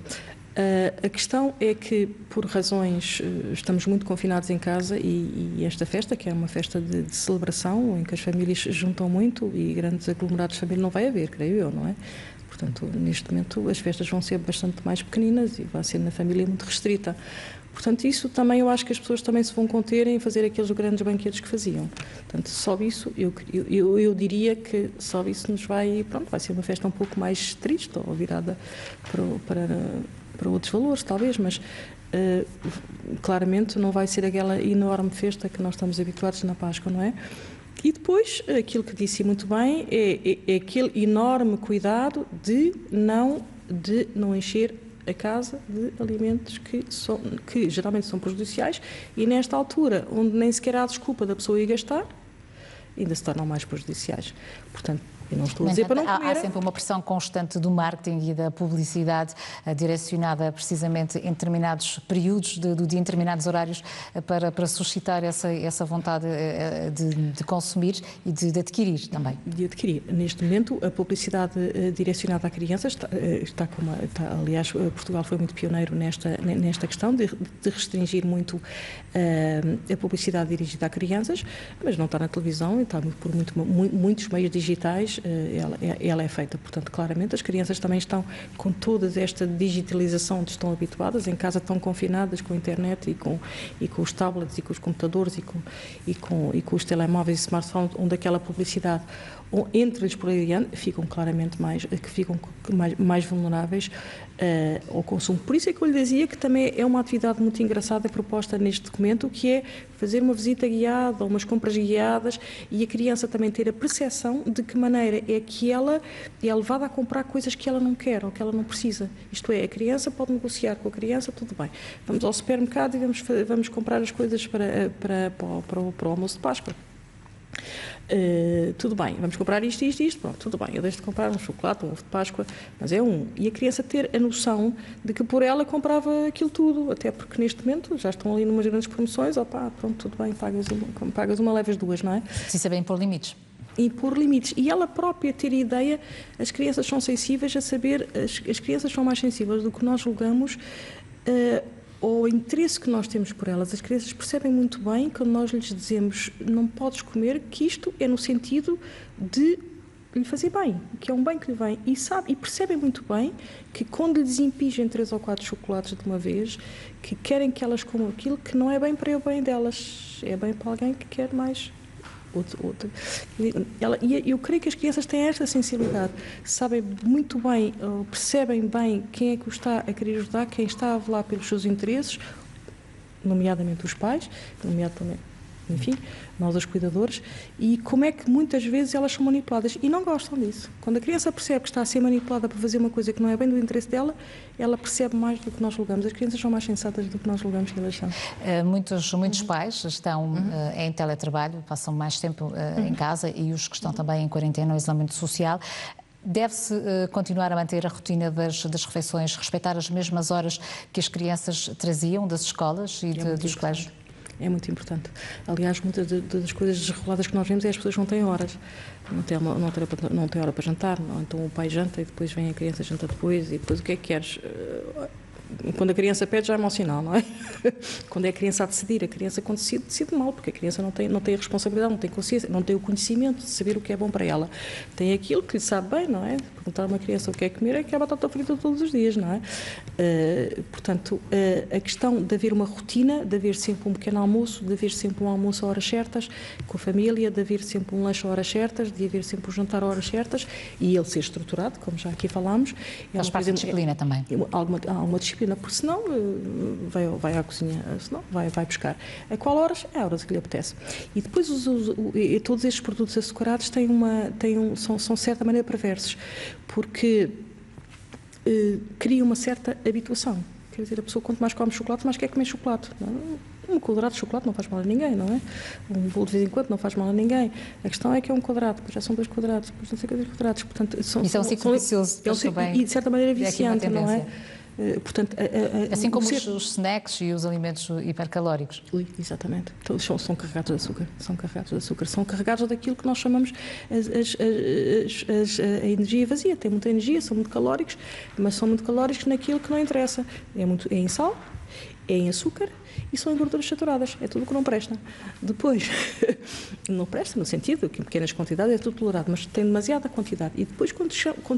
A questão é que, por razões, estamos muito confinados em casa e esta festa, que é uma festa de celebração, em que as famílias se juntam muito e grandes aglomerados de família não vai haver, creio eu, não é? Portanto, neste momento as festas vão ser bastante mais pequeninas e vai ser na família muito restrita. Portanto, isso também eu acho que as pessoas também se vão conter em fazer aqueles grandes banquetes que faziam. Portanto, só isso, eu diria que só isso nos vai ser uma festa um pouco mais triste ou virada para outros valores, talvez, mas claramente não vai ser aquela enorme festa que nós estamos habituados na Páscoa, não é? E depois, aquilo que disse muito bem, é aquele enorme cuidado de não encher a casa de alimentos que geralmente são prejudiciais e nesta altura, onde nem sequer há desculpa da pessoa ir gastar, ainda se tornam mais prejudiciais. Portanto, eu não estou a dizer para não comer. Há sempre uma pressão constante do marketing e da publicidade direcionada precisamente em determinados períodos do dia, em determinados horários, para suscitar essa vontade de consumir e de adquirir também. De adquirir. Neste momento, a publicidade direcionada a crianças aliás, Portugal foi muito pioneiro nesta questão de restringir muito a publicidade dirigida a crianças, mas não está na televisão, está por muitos meios digitais. Ela é feita, portanto, claramente as crianças também estão com toda esta digitalização onde estão habituadas, em casa estão confinadas com a internet e com os tablets e com os computadores e com os telemóveis e smartphones, onde aquela publicidade entra-lhes por aí ficam claramente mais vulneráveis ao consumo. Por isso é que eu lhe dizia que também é uma atividade muito engraçada proposta neste documento, que é fazer uma visita guiada ou umas compras guiadas e a criança também ter a percepção de que maneira é que ela é levada a comprar coisas que ela não quer ou que ela não precisa. Isto é, a criança pode negociar com a criança, tudo bem. Vamos ao supermercado e vamos comprar as coisas para o almoço de Páscoa. Tudo bem, vamos comprar isto, pronto, tudo bem, eu deixo de comprar um chocolate, um ovo de Páscoa, mas é e a criança ter a noção de que por ela comprava aquilo tudo, até porque neste momento já estão ali numas grandes promoções, pronto, tudo bem, pagas uma, levas duas, não é? Se saber impor limites. Impor limites. E ela própria ter a ideia, as crianças são sensíveis a saber, as crianças são mais sensíveis do que nós julgamos ao interesse que nós temos por elas. As crianças percebem muito bem quando nós lhes dizemos não podes comer, que isto é no sentido de lhe fazer bem, que é um bem que lhe vem, e percebem muito bem que quando lhes impingem 3 ou 4 chocolates de uma vez, que querem que elas comam aquilo que não é bem para o bem delas, é bem para alguém que quer mais. E eu creio que as crianças têm esta sensibilidade, sabem muito bem, percebem bem quem é que o está a querer ajudar, quem está a velar pelos seus interesses, nomeadamente os pais, enfim, nós os cuidadores, e como é que muitas vezes elas são manipuladas e não gostam disso. Quando a criança percebe que está a ser manipulada para fazer uma coisa que não é bem do interesse dela, ela percebe mais do que nós julgamos. As crianças são mais sensatas do que nós julgamos que elas são. Muitos pais estão em teletrabalho, passam mais tempo em casa, e os que estão também em quarentena ou isolamento social. Deve-se continuar a manter a rotina das refeições, respeitar as mesmas horas que as crianças traziam das escolas e dos colégios? É muito importante. Aliás, muitas das coisas desreguladas que nós vemos é as pessoas não têm horas. Não tem hora para jantar, não. Então o pai janta e depois vem a criança janta depois, e depois o que é que queres? Quando a criança pede já é mau sinal, não é? Quando é a criança a decidir, a criança quando decide mal, porque a criança não tem a responsabilidade, não tem consciência, não tem o conhecimento de saber o que é bom para ela. Tem aquilo que lhe sabe bem, não é? Perguntar a uma criança o que é comer é que é a batata frita todos os dias, não é? Portanto, a questão de haver uma rotina, de haver sempre um pequeno almoço, de haver sempre um almoço a horas certas com a família, de haver sempre um lanche a horas certas, de haver sempre um jantar a horas certas, e ele ser estruturado, como já aqui falámos. Faz parte da disciplina também. Alguma disciplina. disciplina, porque senão vai à cozinha, senão vai buscar. A qual horas? É a horas que lhe apetece. E depois todos estes produtos açucarados são de certa maneira perversos, porque criam uma certa habituação. Quer dizer, a pessoa quanto mais come chocolate, mais quer comer chocolate. Um quadrado de chocolate não faz mal a ninguém, não é? Um bolo de vez em quando não faz mal a ninguém. A questão é que é um quadrado, depois já são 2 quadrados, depois não sei quantos quadrados. Portanto, isso é um ciclo vicioso. E de certa maneira viciante, não é? Portanto, assim como os snacks e os alimentos hipercalóricos. Exatamente. Então, são carregados de açúcar. São carregados daquilo que nós chamamos a energia vazia. Tem muita energia, são muito calóricos, mas são muito calóricos naquilo que não interessa. É em sal, é em açúcar e são em gorduras saturadas. É tudo o que não presta. Depois, não presta no sentido que em pequenas quantidades é tudo tolerado, mas tem demasiada quantidade. E depois, quando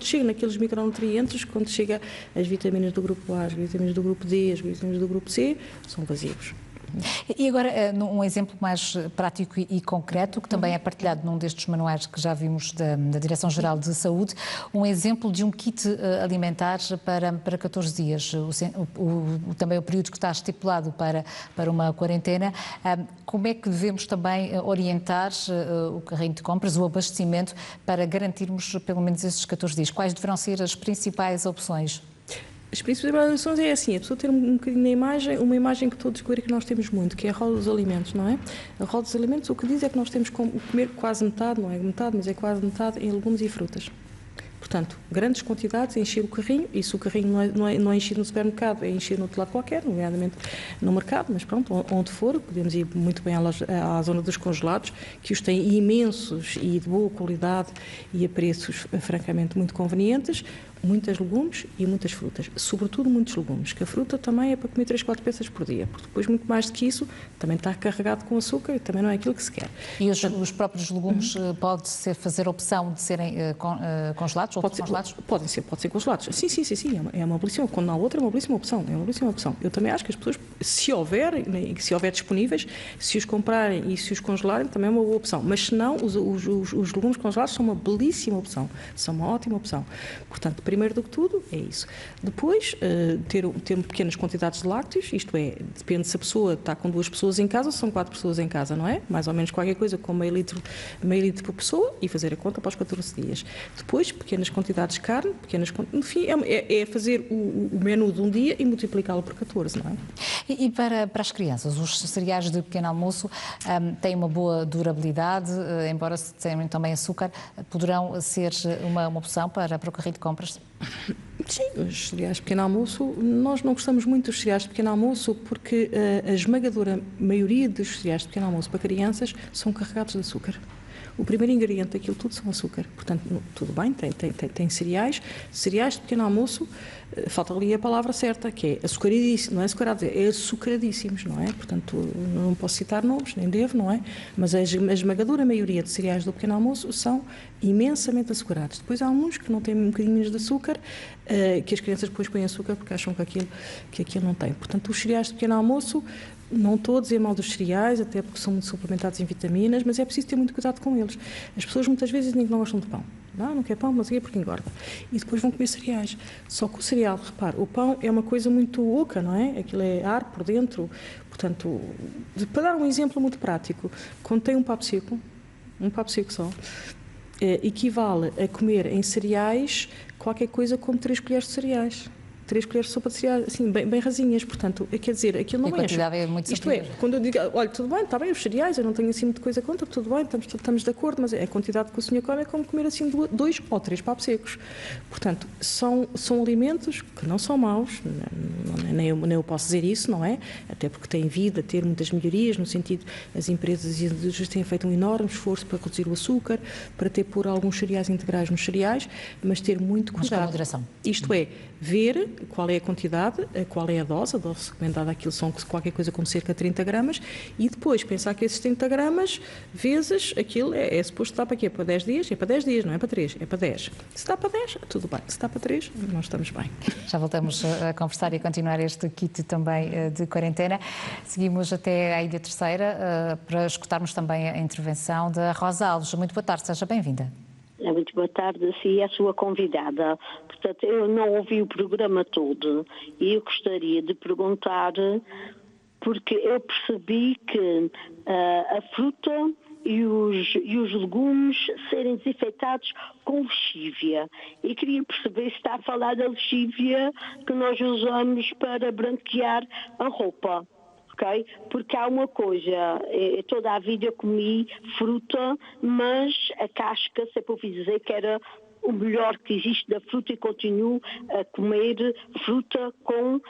chega naqueles micronutrientes, quando chega as vitaminas do grupo A, as vitaminas do grupo D, as vitaminas do grupo C, são vazios. E agora, um exemplo mais prático e concreto, que também é partilhado num destes manuais que já vimos da Direção-Geral de Saúde, um exemplo de um kit alimentar para 14 dias, também o período que está estipulado para uma quarentena. Como é que devemos também orientar o carrinho de compras, o abastecimento, para garantirmos pelo menos esses 14 dias? Quais deverão ser as principais opções? As principais opções é assim, a pessoa ter um bocadinho na imagem, uma imagem que todos descobrirem que nós temos muito, que é a roda dos alimentos, não é? A roda dos alimentos, o que diz é que nós temos que comer quase metade, não é metade, mas é quase metade em legumes e frutas. Portanto, grandes quantidades, encher o carrinho, e se o carrinho não é enchido no supermercado, é enchido no outro lado qualquer, nomeadamente no mercado, mas pronto, onde for, podemos ir muito bem à zona dos congelados, que os têm imensos e de boa qualidade e a preços francamente muito convenientes, muitos legumes e muitas frutas, sobretudo muitos legumes, que a fruta também é para comer 3, 4 peças por dia, porque depois muito mais do que isso também está carregado com açúcar e também não é aquilo que se quer. E os próprios legumes pode-se fazer opção de serem congelados? Pode ser congelados. Sim, é uma belíssima, quando não há outra é uma belíssima opção, Eu também acho que as pessoas, se houver disponíveis, se os comprarem e se os congelarem, também é uma boa opção, mas se não, os legumes congelados são uma belíssima opção, são uma ótima opção. Portanto, primeiro do que tudo, é isso. Depois, ter pequenas quantidades de lácteos, isto é, depende se a pessoa está com 2 pessoas em casa ou se são 4 pessoas em casa, não é? Mais ou menos qualquer coisa com meio litro por pessoa e fazer a conta para os 14 dias. Depois, pequenas quantidades de carne, enfim, é fazer o menu de um dia e multiplicá-lo por 14, não é? E para as crianças, os cereais de pequeno almoço têm uma boa durabilidade, embora se tenham também açúcar, poderão ser uma opção para o carrinho de compras? Sim, os cereais de pequeno almoço, nós não gostamos muito dos cereais de pequeno almoço porque a esmagadora maioria dos cereais de pequeno almoço para crianças são carregados de açúcar. O primeiro ingrediente daquilo tudo são açúcar. Portanto, tudo bem, tem cereais de pequeno almoço, falta ali a palavra certa, que é açucaradíssimo, não é açucarado, é açucaradíssimos, não é? Portanto, não posso citar nomes, nem devo, não é? Mas a esmagadora maioria de cereais do pequeno almoço são imensamente açucarados. Depois há uns que não têm um bocadinho menos de açúcar, que as crianças depois põem açúcar porque acham que aquilo não tem. Portanto, os cereais de pequeno almoço, não estou a dizer mal dos cereais, até porque são muito suplementados em vitaminas, mas é preciso ter muito cuidado com eles. As pessoas muitas vezes dizem que não gostam de pão. Não quer pão, mas é porque engorda. E depois vão comer cereais. Só que o cereal, repare, o pão é uma coisa muito oca, não é? Aquilo é ar por dentro. Portanto, para dar um exemplo muito prático, quando tem um papo seco só, equivale a comer em cereais qualquer coisa como 3 colheres de cereais. 3 colheres de sopa de cereais, assim, bem rasinhas, portanto, quer dizer, aquilo não enche. A quantidade é muito Isto é, quando eu digo, olha, tudo bem, está bem, os cereais, eu não tenho assim muita coisa contra, tudo bem, estamos de acordo, mas a quantidade que o senhor come é como comer assim 2 ou 3 papos secos. Portanto, são alimentos que não são maus, nem eu posso dizer isso, não é? Até porque têm vindo a ter muitas melhorias, no sentido, as empresas e as indústrias têm feito um enorme esforço para reduzir o açúcar, para pôr alguns cereais integrais nos cereais, mas ter muito cuidado. Mas com moderação. Isto é, ver qual é a quantidade, qual é a dose recomendada, aquilo são qualquer coisa como cerca de 30 gramas, e depois pensar que esses 30 gramas vezes aquilo é suposto dar para quê? Para 10 dias? É para 10 dias, não é para 3, é para 10. Se dá para 10, tudo bem. Se dá para 3, nós estamos bem. Já voltamos a conversar e a continuar este kit também de quarentena. Seguimos até à Ilha Terceira para escutarmos também a intervenção da Rosa Alves. Muito boa tarde, seja bem-vinda. Boa muito boa tarde a si e à sua convidada. Portanto, eu não ouvi o programa todo e eu gostaria de perguntar, porque eu percebi que a fruta e os legumes serem desinfetados com lexívia. E queria perceber se está a falar da lexívia que nós usamos para branquear a roupa. Okay? Porque há uma coisa, toda a vida eu comi fruta, mas a casca, sempre ouvi dizer que era o melhor que existe da fruta e continuo a comer fruta com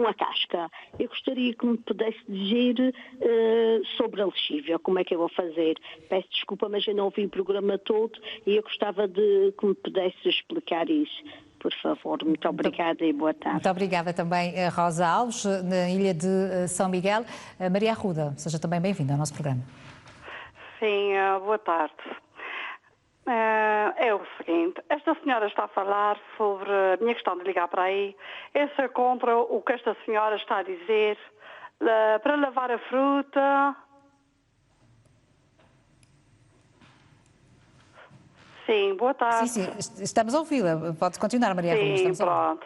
a casca. Eu gostaria que me pudesse dizer sobre a lexívia, como é que eu vou fazer. Peço desculpa, mas eu não ouvi o programa todo e eu gostava de que me pudesse explicar isso. Por favor, muito obrigada e boa tarde. Muito obrigada também, Rosa Alves, na ilha de São Miguel. Maria Arruda, seja também bem-vinda ao nosso programa. Sim, boa tarde. É o seguinte, esta senhora está a falar sobre a minha questão de ligar para aí. Esse é contra o que esta senhora está a dizer para lavar a fruta. Sim, boa tarde. Sim, estamos a ouvi-la. Pode continuar, Maria Arruda. Sim, pronto.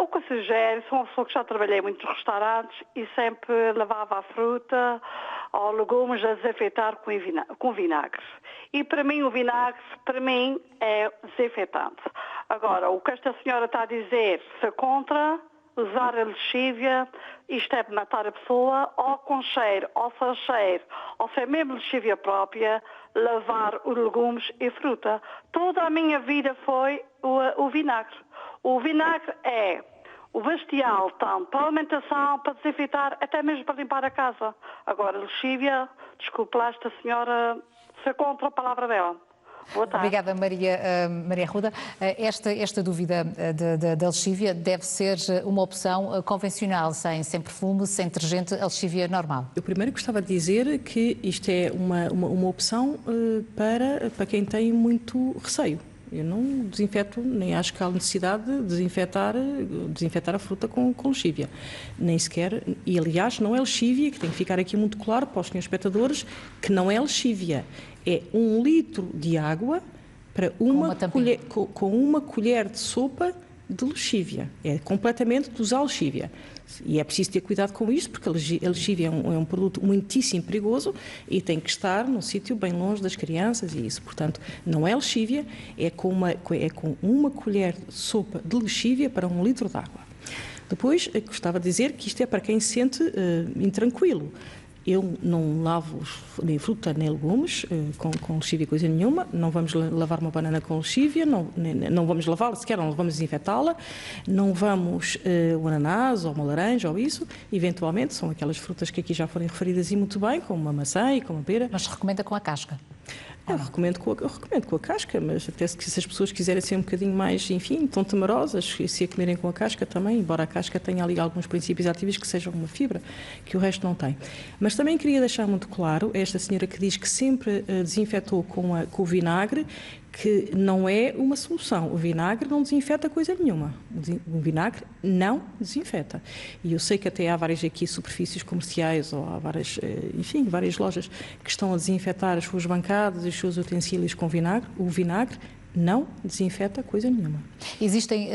O que sugere, sou uma pessoa que já trabalhei em muitos restaurantes e sempre lavava a fruta ou legumes a desinfetar com vinagre. E para mim o vinagre, é desinfetante. Agora, o que esta senhora está a dizer, se contra usar a lexívia, isto é de matar a pessoa, ou com cheiro, ou sem cheiro, ou sem mesmo lexívia própria, lavar os legumes e fruta. Toda a minha vida foi o vinagre. O vinagre é o bestial, tanto para alimentação, para desinfetar, até mesmo para limpar a casa. Agora, lexívia, desculpe lá esta senhora, se contra a palavra dela. Boa tarde. Obrigada, Maria Arruda. Esta dúvida da lexívia deve ser uma opção convencional, sem perfume, sem detergente, a lexívia normal? Eu primeiro gostava de dizer que isto é uma opção para quem tem muito receio. Eu não desinfeto, nem acho que há necessidade de desinfetar a fruta com lexívia. Nem sequer, e aliás, não é lexívia, que tem que ficar aqui muito claro para os senhores espectadores, que não é lexívia. É 1 litro de água para com uma colher de sopa de lexívia. É completamente de usar lexívia. E é preciso ter cuidado com isto, porque a lexívia é um produto muitíssimo perigoso e tem que estar num sítio bem longe das crianças e isso. Portanto, não é lexívia, é com uma colher de sopa de lexívia para 1 litro de água. Depois, eu gostava de dizer que isto é para quem se sente intranquilo. Eu não lavo nem fruta nem legumes com lexívia coisa nenhuma. Não vamos lavar uma banana com lexívia, não vamos lavá-la sequer, não vamos desinfetá-la. Não vamos o ananás ou uma laranja ou isso. Eventualmente são aquelas frutas que aqui já foram referidas e muito bem, como a maçã e como a pera. Mas recomenda com a casca? Eu recomendo com a casca, mas até se as pessoas quiserem ser um bocadinho mais, enfim, tão temerosas, se a comerem com a casca também, embora a casca tenha ali alguns princípios ativos que sejam uma fibra, que o resto não tem. Mas também queria deixar muito claro, esta senhora que diz que sempre desinfetou com o vinagre, que não é uma solução. O vinagre não desinfeta coisa nenhuma. O vinagre não desinfeta. E eu sei que até há várias aqui superfícies comerciais ou há várias, enfim, várias lojas que estão a desinfetar as suas bancadas e os seus utensílios com vinagre. O vinagre não desinfeta coisa nenhuma. Existem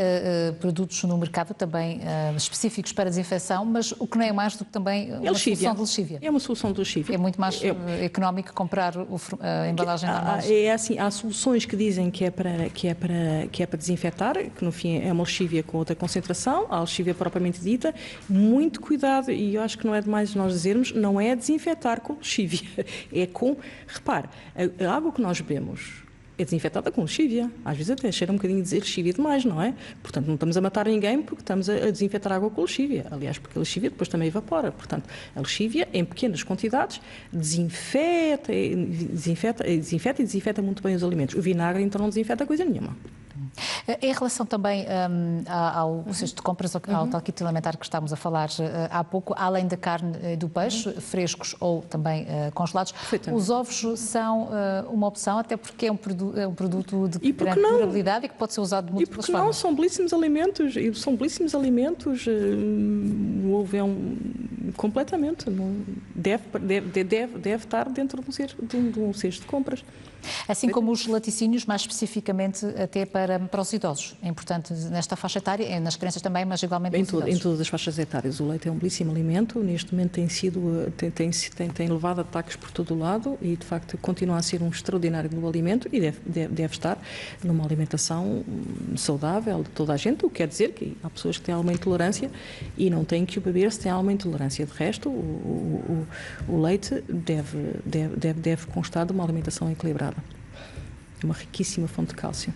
produtos no mercado também específicos para desinfecção, mas o que não é mais do que também uma solução de lexívia. É uma solução de lexívia. É muito mais económico comprar a embalagem normal. É assim, há soluções que dizem que é para desinfetar, que no fim é uma lexívia com outra concentração, há a lexívia propriamente dita. Muito cuidado, e eu acho que não é demais nós dizermos, não é desinfetar com lexívia, é com, repare, a água que nós bebemos é desinfetada com lexívia. Às vezes até cheira um bocadinho de lexívia demais, não é? Portanto, não estamos a matar ninguém porque estamos a desinfetar água com lexívia. Aliás, porque a lexívia depois também evapora. Portanto, a lexívia, em pequenas quantidades, desinfeta e desinfeta muito bem os alimentos. O vinagre, então, não desinfeta coisa nenhuma. Em relação também ao cesto de compras, ao tal kit alimentar que estávamos a falar há pouco, além da carne e do peixe, frescos ou também congelados, os ovos são uma opção, até porque é um produto de grande durabilidade e que pode ser usado de múltiplas formas. Não, são belíssimos alimentos, o ovo é completamente, deve estar dentro de um cesto de compras. Assim como os laticínios, mais especificamente até para os idosos. É importante nesta faixa etária, nas crianças também, mas igualmente nos idosos. Em todas as faixas etárias. O leite é um belíssimo alimento, neste momento tem levado ataques por todo o lado e, de facto, continua a ser um extraordinário no alimento e deve estar numa alimentação saudável de toda a gente, o que quer dizer que há pessoas que têm alguma intolerância e não têm que o beber se têm alguma intolerância. De resto, o leite deve constar de uma alimentação equilibrada. Uma riquíssima fonte de cálcio.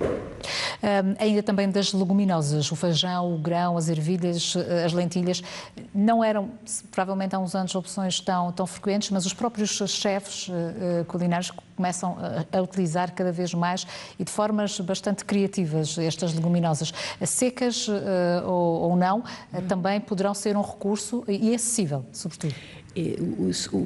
Ainda também das leguminosas, o feijão, o grão, as ervilhas, as lentilhas, não eram, provavelmente há uns anos, opções tão frequentes, mas os próprios chefes culinários começam a utilizar cada vez mais e de formas bastante criativas estas leguminosas. Secas ou não, também poderão ser um recurso e acessível, sobretudo.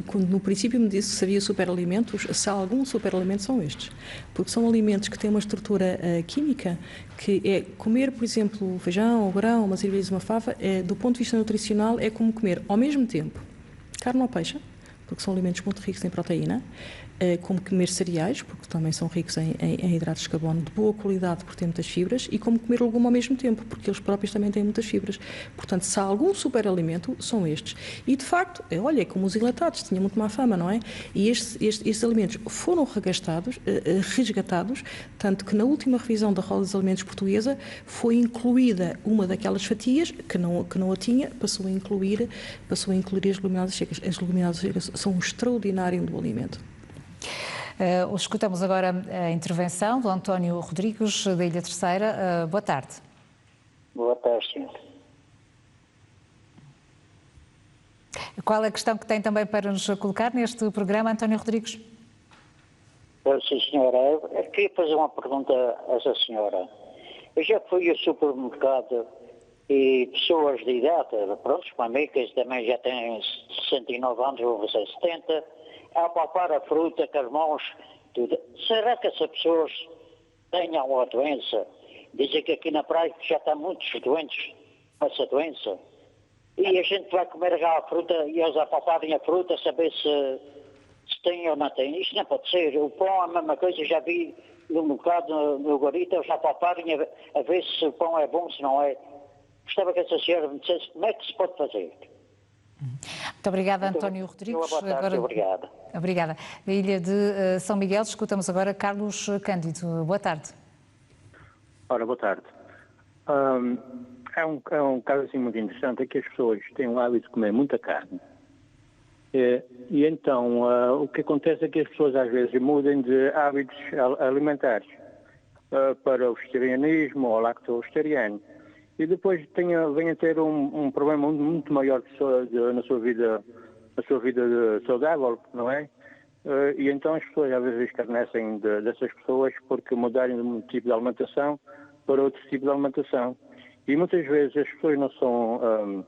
Quando no princípio me disse que sabia superalimentos, se há algum superalimento são estes, porque são alimentos que têm uma estrutura química, que é comer, por exemplo, feijão, ou grão, umas ervilhas, uma fava, do ponto de vista nutricional é como comer ao mesmo tempo carne ou peixe, porque são alimentos muito ricos em proteína, como comer cereais, porque também são ricos em hidratos de carbono de boa qualidade, porque têm muitas fibras, e como comer legume ao mesmo tempo, porque eles próprios também têm muitas fibras. Portanto, se há algum superalimento, são estes. E, de facto, olha, é como os enlatados, tinha muito má fama, não é? E estes alimentos foram resgatados, tanto que na última revisão da Roda dos Alimentos Portuguesa foi incluída uma daquelas fatias que não a tinha, passou a incluir as leguminosas secas. As leguminosas secas são um extraordinário do alimento. Escutamos agora a intervenção do António Rodrigues, da Ilha Terceira. Boa tarde. Boa tarde, senhor. Qual é a questão que tem também para nos colocar neste programa, António Rodrigues? Sim, senhora. Eu queria fazer uma pergunta a essa senhora. Eu já fui ao supermercado e pessoas de idade, pronto, como amigas também já têm 69 anos, vou fazer 70, a palpar a fruta com as mãos, tudo. Será que essas pessoas tenham a doença? Dizem que aqui na praia já estão muitos doentes com essa doença. E a gente vai comer a fruta e eles apalparem a fruta, saber se tem ou não tem. Isto não pode ser. O pão é a mesma coisa, já vi no mercado, no Gorita, eles apalparem a ver se o pão é bom, se não é. Gostava que essa senhora me dissesse como é que se pode fazer. Muito obrigada, António Rodrigues. Boa tarde, obrigada. Obrigada. Da Ilha de São Miguel, escutamos agora Carlos Cândido. Boa tarde. Ora, boa tarde. É um caso assim muito interessante, é que as pessoas têm o hábito de comer muita carne. E então, o que acontece é que as pessoas às vezes mudam de hábitos alimentares para o vegetarianismo ou lacto-vegetariano. E depois vem a ter um problema muito maior na sua vida saudável, não é? E então as pessoas às vezes escarnecem dessas pessoas porque mudarem de um tipo de alimentação para outro tipo de alimentação. E muitas vezes as pessoas não são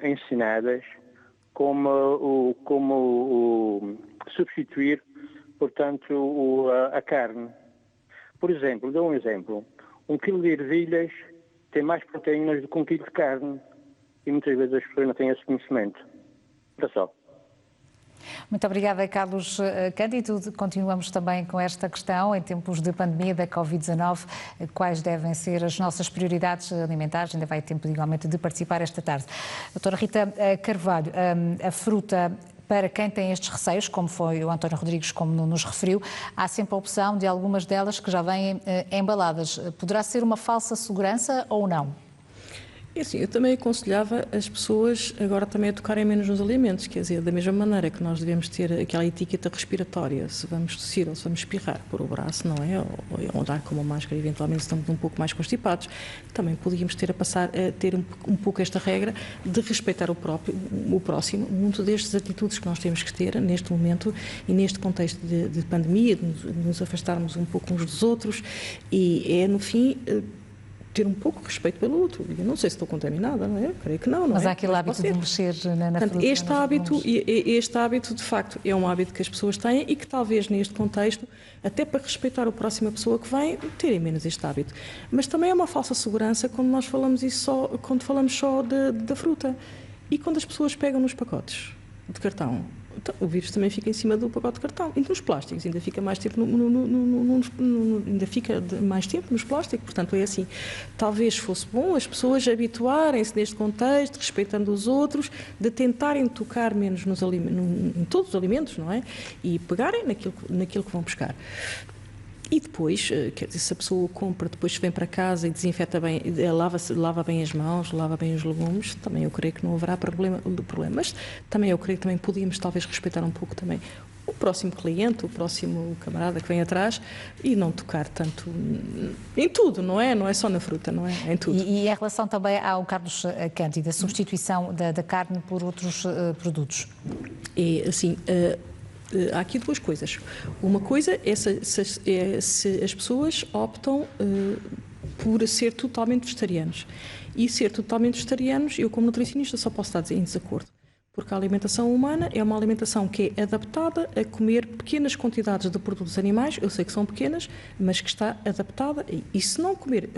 ensinadas como substituir, portanto, a carne. Por exemplo, dou um exemplo. 1 quilo de ervilhas tem mais proteínas do que 1 quilo de carne. E muitas vezes as pessoas não têm esse conhecimento. Era só. Muito obrigada, Carlos Cândido. Continuamos também com esta questão, em tempos de pandemia da Covid-19, quais devem ser as nossas prioridades alimentares? Ainda vai ter tempo, igualmente, de participar esta tarde. Doutora Rita Carvalho, a fruta, para quem tem estes receios, como foi o António Rodrigues, como nos referiu, há sempre a opção de algumas delas que já vêm embaladas. Poderá ser uma falsa segurança ou não? E assim, eu também aconselhava as pessoas agora também a tocarem menos nos alimentos, quer dizer, da mesma maneira que nós devemos ter aquela etiqueta respiratória, se vamos tossir ou se vamos espirrar por o braço, não é? Ou andar com uma máscara, eventualmente estamos um pouco mais constipados, também podíamos ter a ter um pouco esta regra de respeitar o próximo, muito destas atitudes que nós temos que ter neste momento e neste contexto de pandemia, de nos afastarmos um pouco uns dos outros, e no fim ter um pouco de respeito pelo outro. Eu não sei se estou contaminada, não é? Eu creio que não, não Mas é? há aquele hábito de mexer na Portanto, fruta. este hábito, de facto, é um hábito que as pessoas têm e que talvez neste contexto, até para respeitar a próxima pessoa que vem, terem menos este hábito. Mas também é uma falsa segurança quando nós falamos quando falamos só da fruta. E quando as pessoas pegam nos pacotes de cartão, então, o vírus também fica em cima do pacote de cartão. E nos plásticos ainda fica mais tempo nos plásticos. Portanto, é assim. Talvez fosse bom as pessoas habituarem-se neste contexto, respeitando os outros, de tentarem tocar menos em todos os alimentos, não é? E pegarem naquilo que vão buscar. E depois, quer dizer, se a pessoa compra, depois vem para casa e desinfeta bem, lava bem as mãos, lava bem os legumes, também eu creio que não haverá problema. Mas também eu creio que também podíamos talvez respeitar um pouco também o próximo cliente, o próximo camarada que vem atrás e não tocar tanto em tudo, não é? Não é só na fruta, não é? Em tudo. E em relação também ao Carlos Cândido, a substituição da carne por outros produtos? É assim... há aqui duas coisas. Uma coisa é se as pessoas optam por ser totalmente vegetarianos. E ser totalmente vegetarianos, eu como nutricionista só posso estar em desacordo. Porque a alimentação humana é uma alimentação que é adaptada a comer pequenas quantidades de produtos animais, eu sei que são pequenas, mas que está adaptada. E se não comer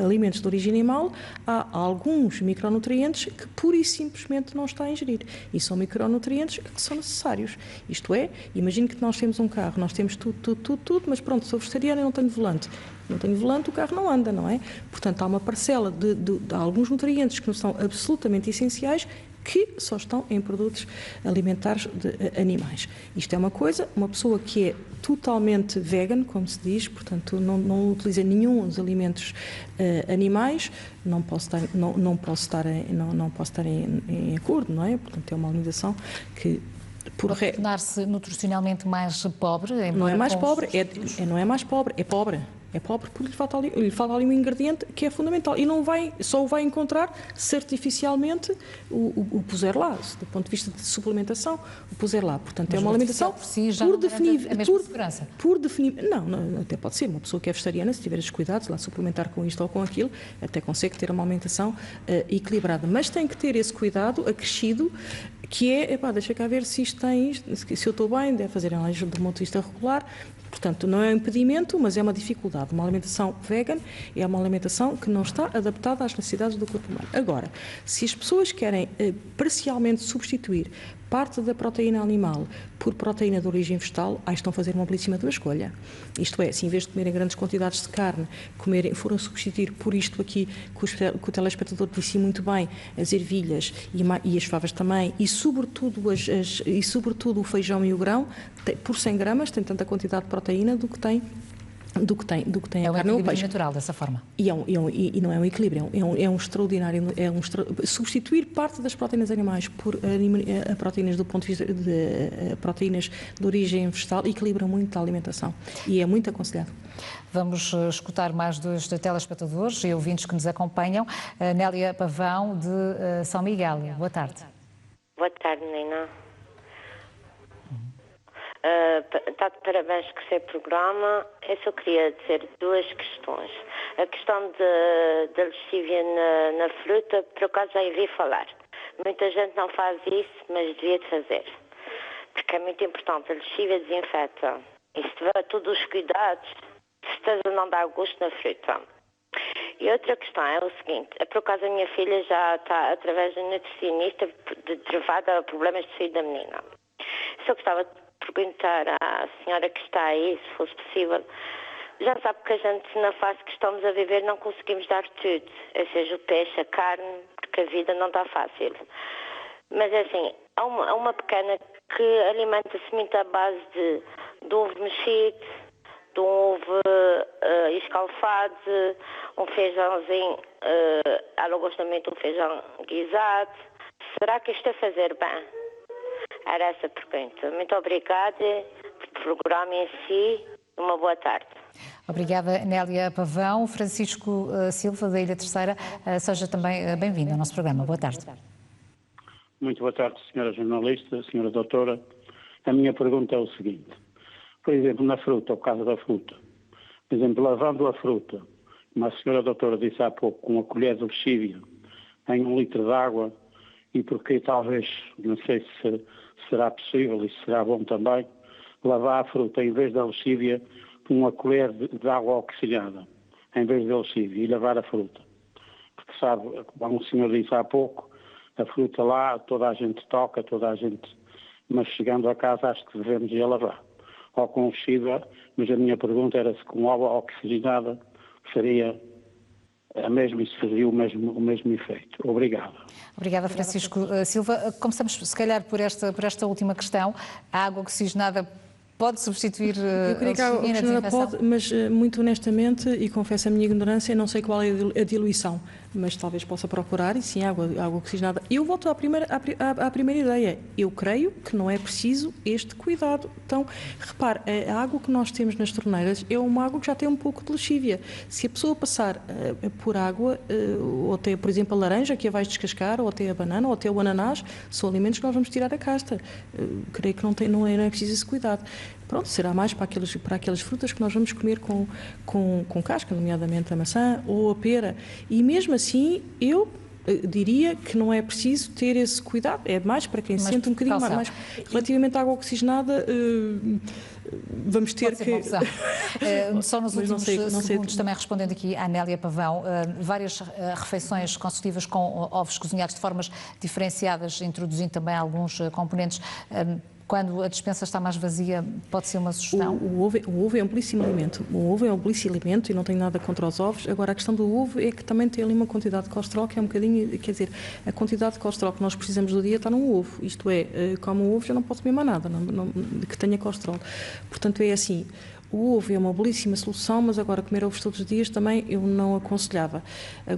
alimentos de origem animal, há alguns micronutrientes que pura e simplesmente não está a ingerir. E são micronutrientes que são necessários. Isto é, imagine que nós temos um carro, nós temos tudo, mas pronto, sou vegetariana e não tenho volante. Não tenho volante, o carro não anda, não é? Portanto, há uma parcela de alguns nutrientes que não são absolutamente essenciais que só estão em produtos alimentares de animais. Isto é uma coisa, uma pessoa que é totalmente vegan, como se diz, portanto não utiliza nenhum dos alimentos animais, não posso estar em acordo, não é? Portanto, é uma alimentação que pode tornar-se nutricionalmente mais pobre? Não é mais pobre, não é mais pobre, é pobre. É pobre porque lhe falta ali um ingrediente que é fundamental e só o vai encontrar se artificialmente o puser lá, do ponto de vista de suplementação, o puser lá. Portanto, é uma alimentação por definir. Não, até pode ser. Uma pessoa que é vegetariana, se tiver os cuidados, lá suplementar com isto ou com aquilo, até consegue ter uma alimentação equilibrada. Mas tem que ter esse cuidado acrescido, que é, deixa cá ver se isto tem isto, se eu estou bem, deve fazer análise do ponto de vista regular. Portanto, não é um impedimento, mas é uma dificuldade. Uma alimentação vegan é uma alimentação que não está adaptada às necessidades do corpo humano. Agora, se as pessoas querem parcialmente substituir parte da proteína animal por proteína de origem vegetal, aí estão a fazer uma belíssima escolha. Isto é, se em vez de comerem grandes quantidades de carne, foram substituir por isto aqui, que o telespectador disse muito bem, as ervilhas e as favas também, e sobretudo o feijão e o grão, por 100 gramas tem tanta quantidade de proteína do que tem a carne ou o peixe. É natural dessa forma. E não é um equilíbrio, é um extraordinário. Substituir parte das proteínas animais por proteínas do ponto de vista de proteínas de origem vegetal equilibra muito a alimentação e é muito aconselhado. Vamos escutar mais dos telespectadores e ouvintes que nos acompanham. Nélia Pavão, de São Miguel. Boa tarde. Boa tarde, menina. Está de parabéns com o seu programa. Eu só queria dizer duas questões. A questão da lexívia na fruta, por acaso já ouvi falar. Muita gente não faz isso, mas devia de fazer. Porque é muito importante. A lexívia desinfeta. E se tiver todos os cuidados, de certeza não dá gosto na fruta. E outra questão é o seguinte. Por acaso a minha filha já está, através de um nutricionista, derivada a problemas de saúde da menina. Só gostava de perguntar à senhora que está aí, se fosse possível, já sabe que a gente na fase que estamos a viver não conseguimos dar tudo, ou seja, o peixe, a carne, porque a vida não está fácil. Mas é assim, há uma pequena que alimenta-se muito à base de ovo mexido, de um ovo escalfado, um feijãozinho, ela gosta muito do feijão guisado. Será que isto é fazer bem? Era essa a pergunta. Muito obrigada pelo programa em si. Uma boa tarde. Obrigada, Nélia Pavão. Francisco Silva, da Ilha Terceira, seja também bem-vindo ao nosso programa. Boa tarde. Muito boa tarde, senhora jornalista, senhora doutora. A minha pergunta é o seguinte. Por exemplo, na fruta, o caso da fruta. Por exemplo, lavando a fruta, como a senhora doutora disse há pouco, com uma colher de lexívia em 1 litro de água, e porque talvez, não sei se será possível e se será bom também, lavar a fruta em vez da lexívia com uma colher de água oxigenada, em vez da lexívia, e lavar a fruta. Porque sabe, como o senhor disse há pouco, a fruta lá, toda a gente toca, toda a gente, mas chegando a casa acho que devemos ir a lavar. Ou com lexívia, mas a minha pergunta era se com água oxigenada seria a mesma e seria o mesmo efeito. Obrigado. Obrigada, Francisco Silva. Começamos, se calhar, por esta última questão. A água oxigenada pode substituir eu creio que a água oxigenada pode, mas muito honestamente, e confesso a minha ignorância, não sei qual é a diluição, mas talvez possa procurar, e sim, água oxigenada. Eu volto à primeira ideia. Eu creio que não é preciso este cuidado. Então, repare, a água que nós temos nas torneiras é uma água que já tem um pouco de lexívia. Se a pessoa passar por água, ou até, por exemplo, a laranja, que a vais descascar, ou até a banana, ou até o ananás, são alimentos que nós vamos tirar da casta. Creio que não é preciso esse cuidado. Pronto, será mais para aquelas frutas que nós vamos comer com casca, nomeadamente a maçã ou a pera. E mesmo assim, eu diria que não é preciso ter esse cuidado. É mais para quem se sente um bocadinho mais. Relativamente à água oxigenada, vamos ter que... Só nos últimos segundos, também respondendo aqui à Nélia Pavão, várias refeições consecutivas com ovos cozinhados de formas diferenciadas, introduzindo também alguns componentes. Quando a despensa está mais vazia, pode ser uma sugestão? O ovo é um belíssimo alimento. O ovo é um belíssimo alimento e não tenho nada contra os ovos. Agora, a questão do ovo é que também tem ali uma quantidade de colesterol que é um bocadinho... Quer dizer, a quantidade de colesterol que nós precisamos do dia está num ovo. Isto é, como um ovo já não posso comer mais nada que tenha colesterol. Portanto, é assim... O ovo é uma belíssima solução, mas agora comer ovos todos os dias também eu não aconselhava.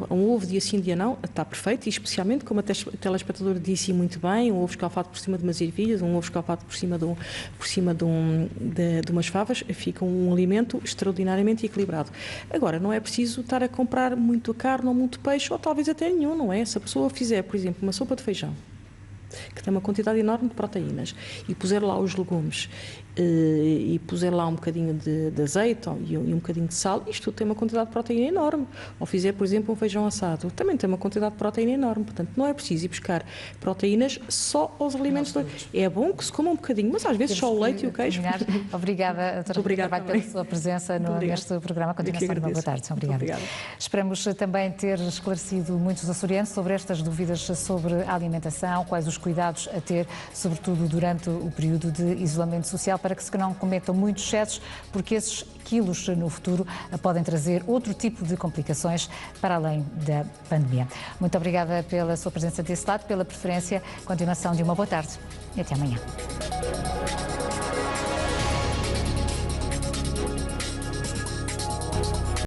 Um ovo dia sim, dia não, está perfeito, e especialmente, como a telespectadora disse muito bem, um ovo escalfado por cima de umas ervilhas, um ovo escalfado por cima de umas favas, fica um alimento extraordinariamente equilibrado. Agora, não é preciso estar a comprar muito carne ou muito peixe, ou talvez até nenhum, não é? Se a pessoa fizer, por exemplo, uma sopa de feijão, que tem uma quantidade enorme de proteínas, e puser lá os legumes, e puser lá um bocadinho de azeite e um bocadinho de sal, isto tem uma quantidade de proteína enorme. Ou fizer, por exemplo, um feijão assado, também tem uma quantidade de proteína enorme. Portanto, não é preciso ir buscar proteínas só aos alimentos. É bom que se coma um bocadinho, mas às vezes só o leite e o queijo. Obrigada, doutora Carvalho, pela sua presença neste programa. Continuação de uma boa tarde. Obrigada. Esperamos também ter esclarecido muitos açorianos sobre estas dúvidas sobre a alimentação, quais os cuidados a ter, sobretudo durante o período de isolamento social, para que se não cometam muitos excessos, porque esses quilos no futuro podem trazer outro tipo de complicações para além da pandemia. Muito obrigada pela sua presença desse lado, pela preferência. Continuação de uma boa tarde e até amanhã.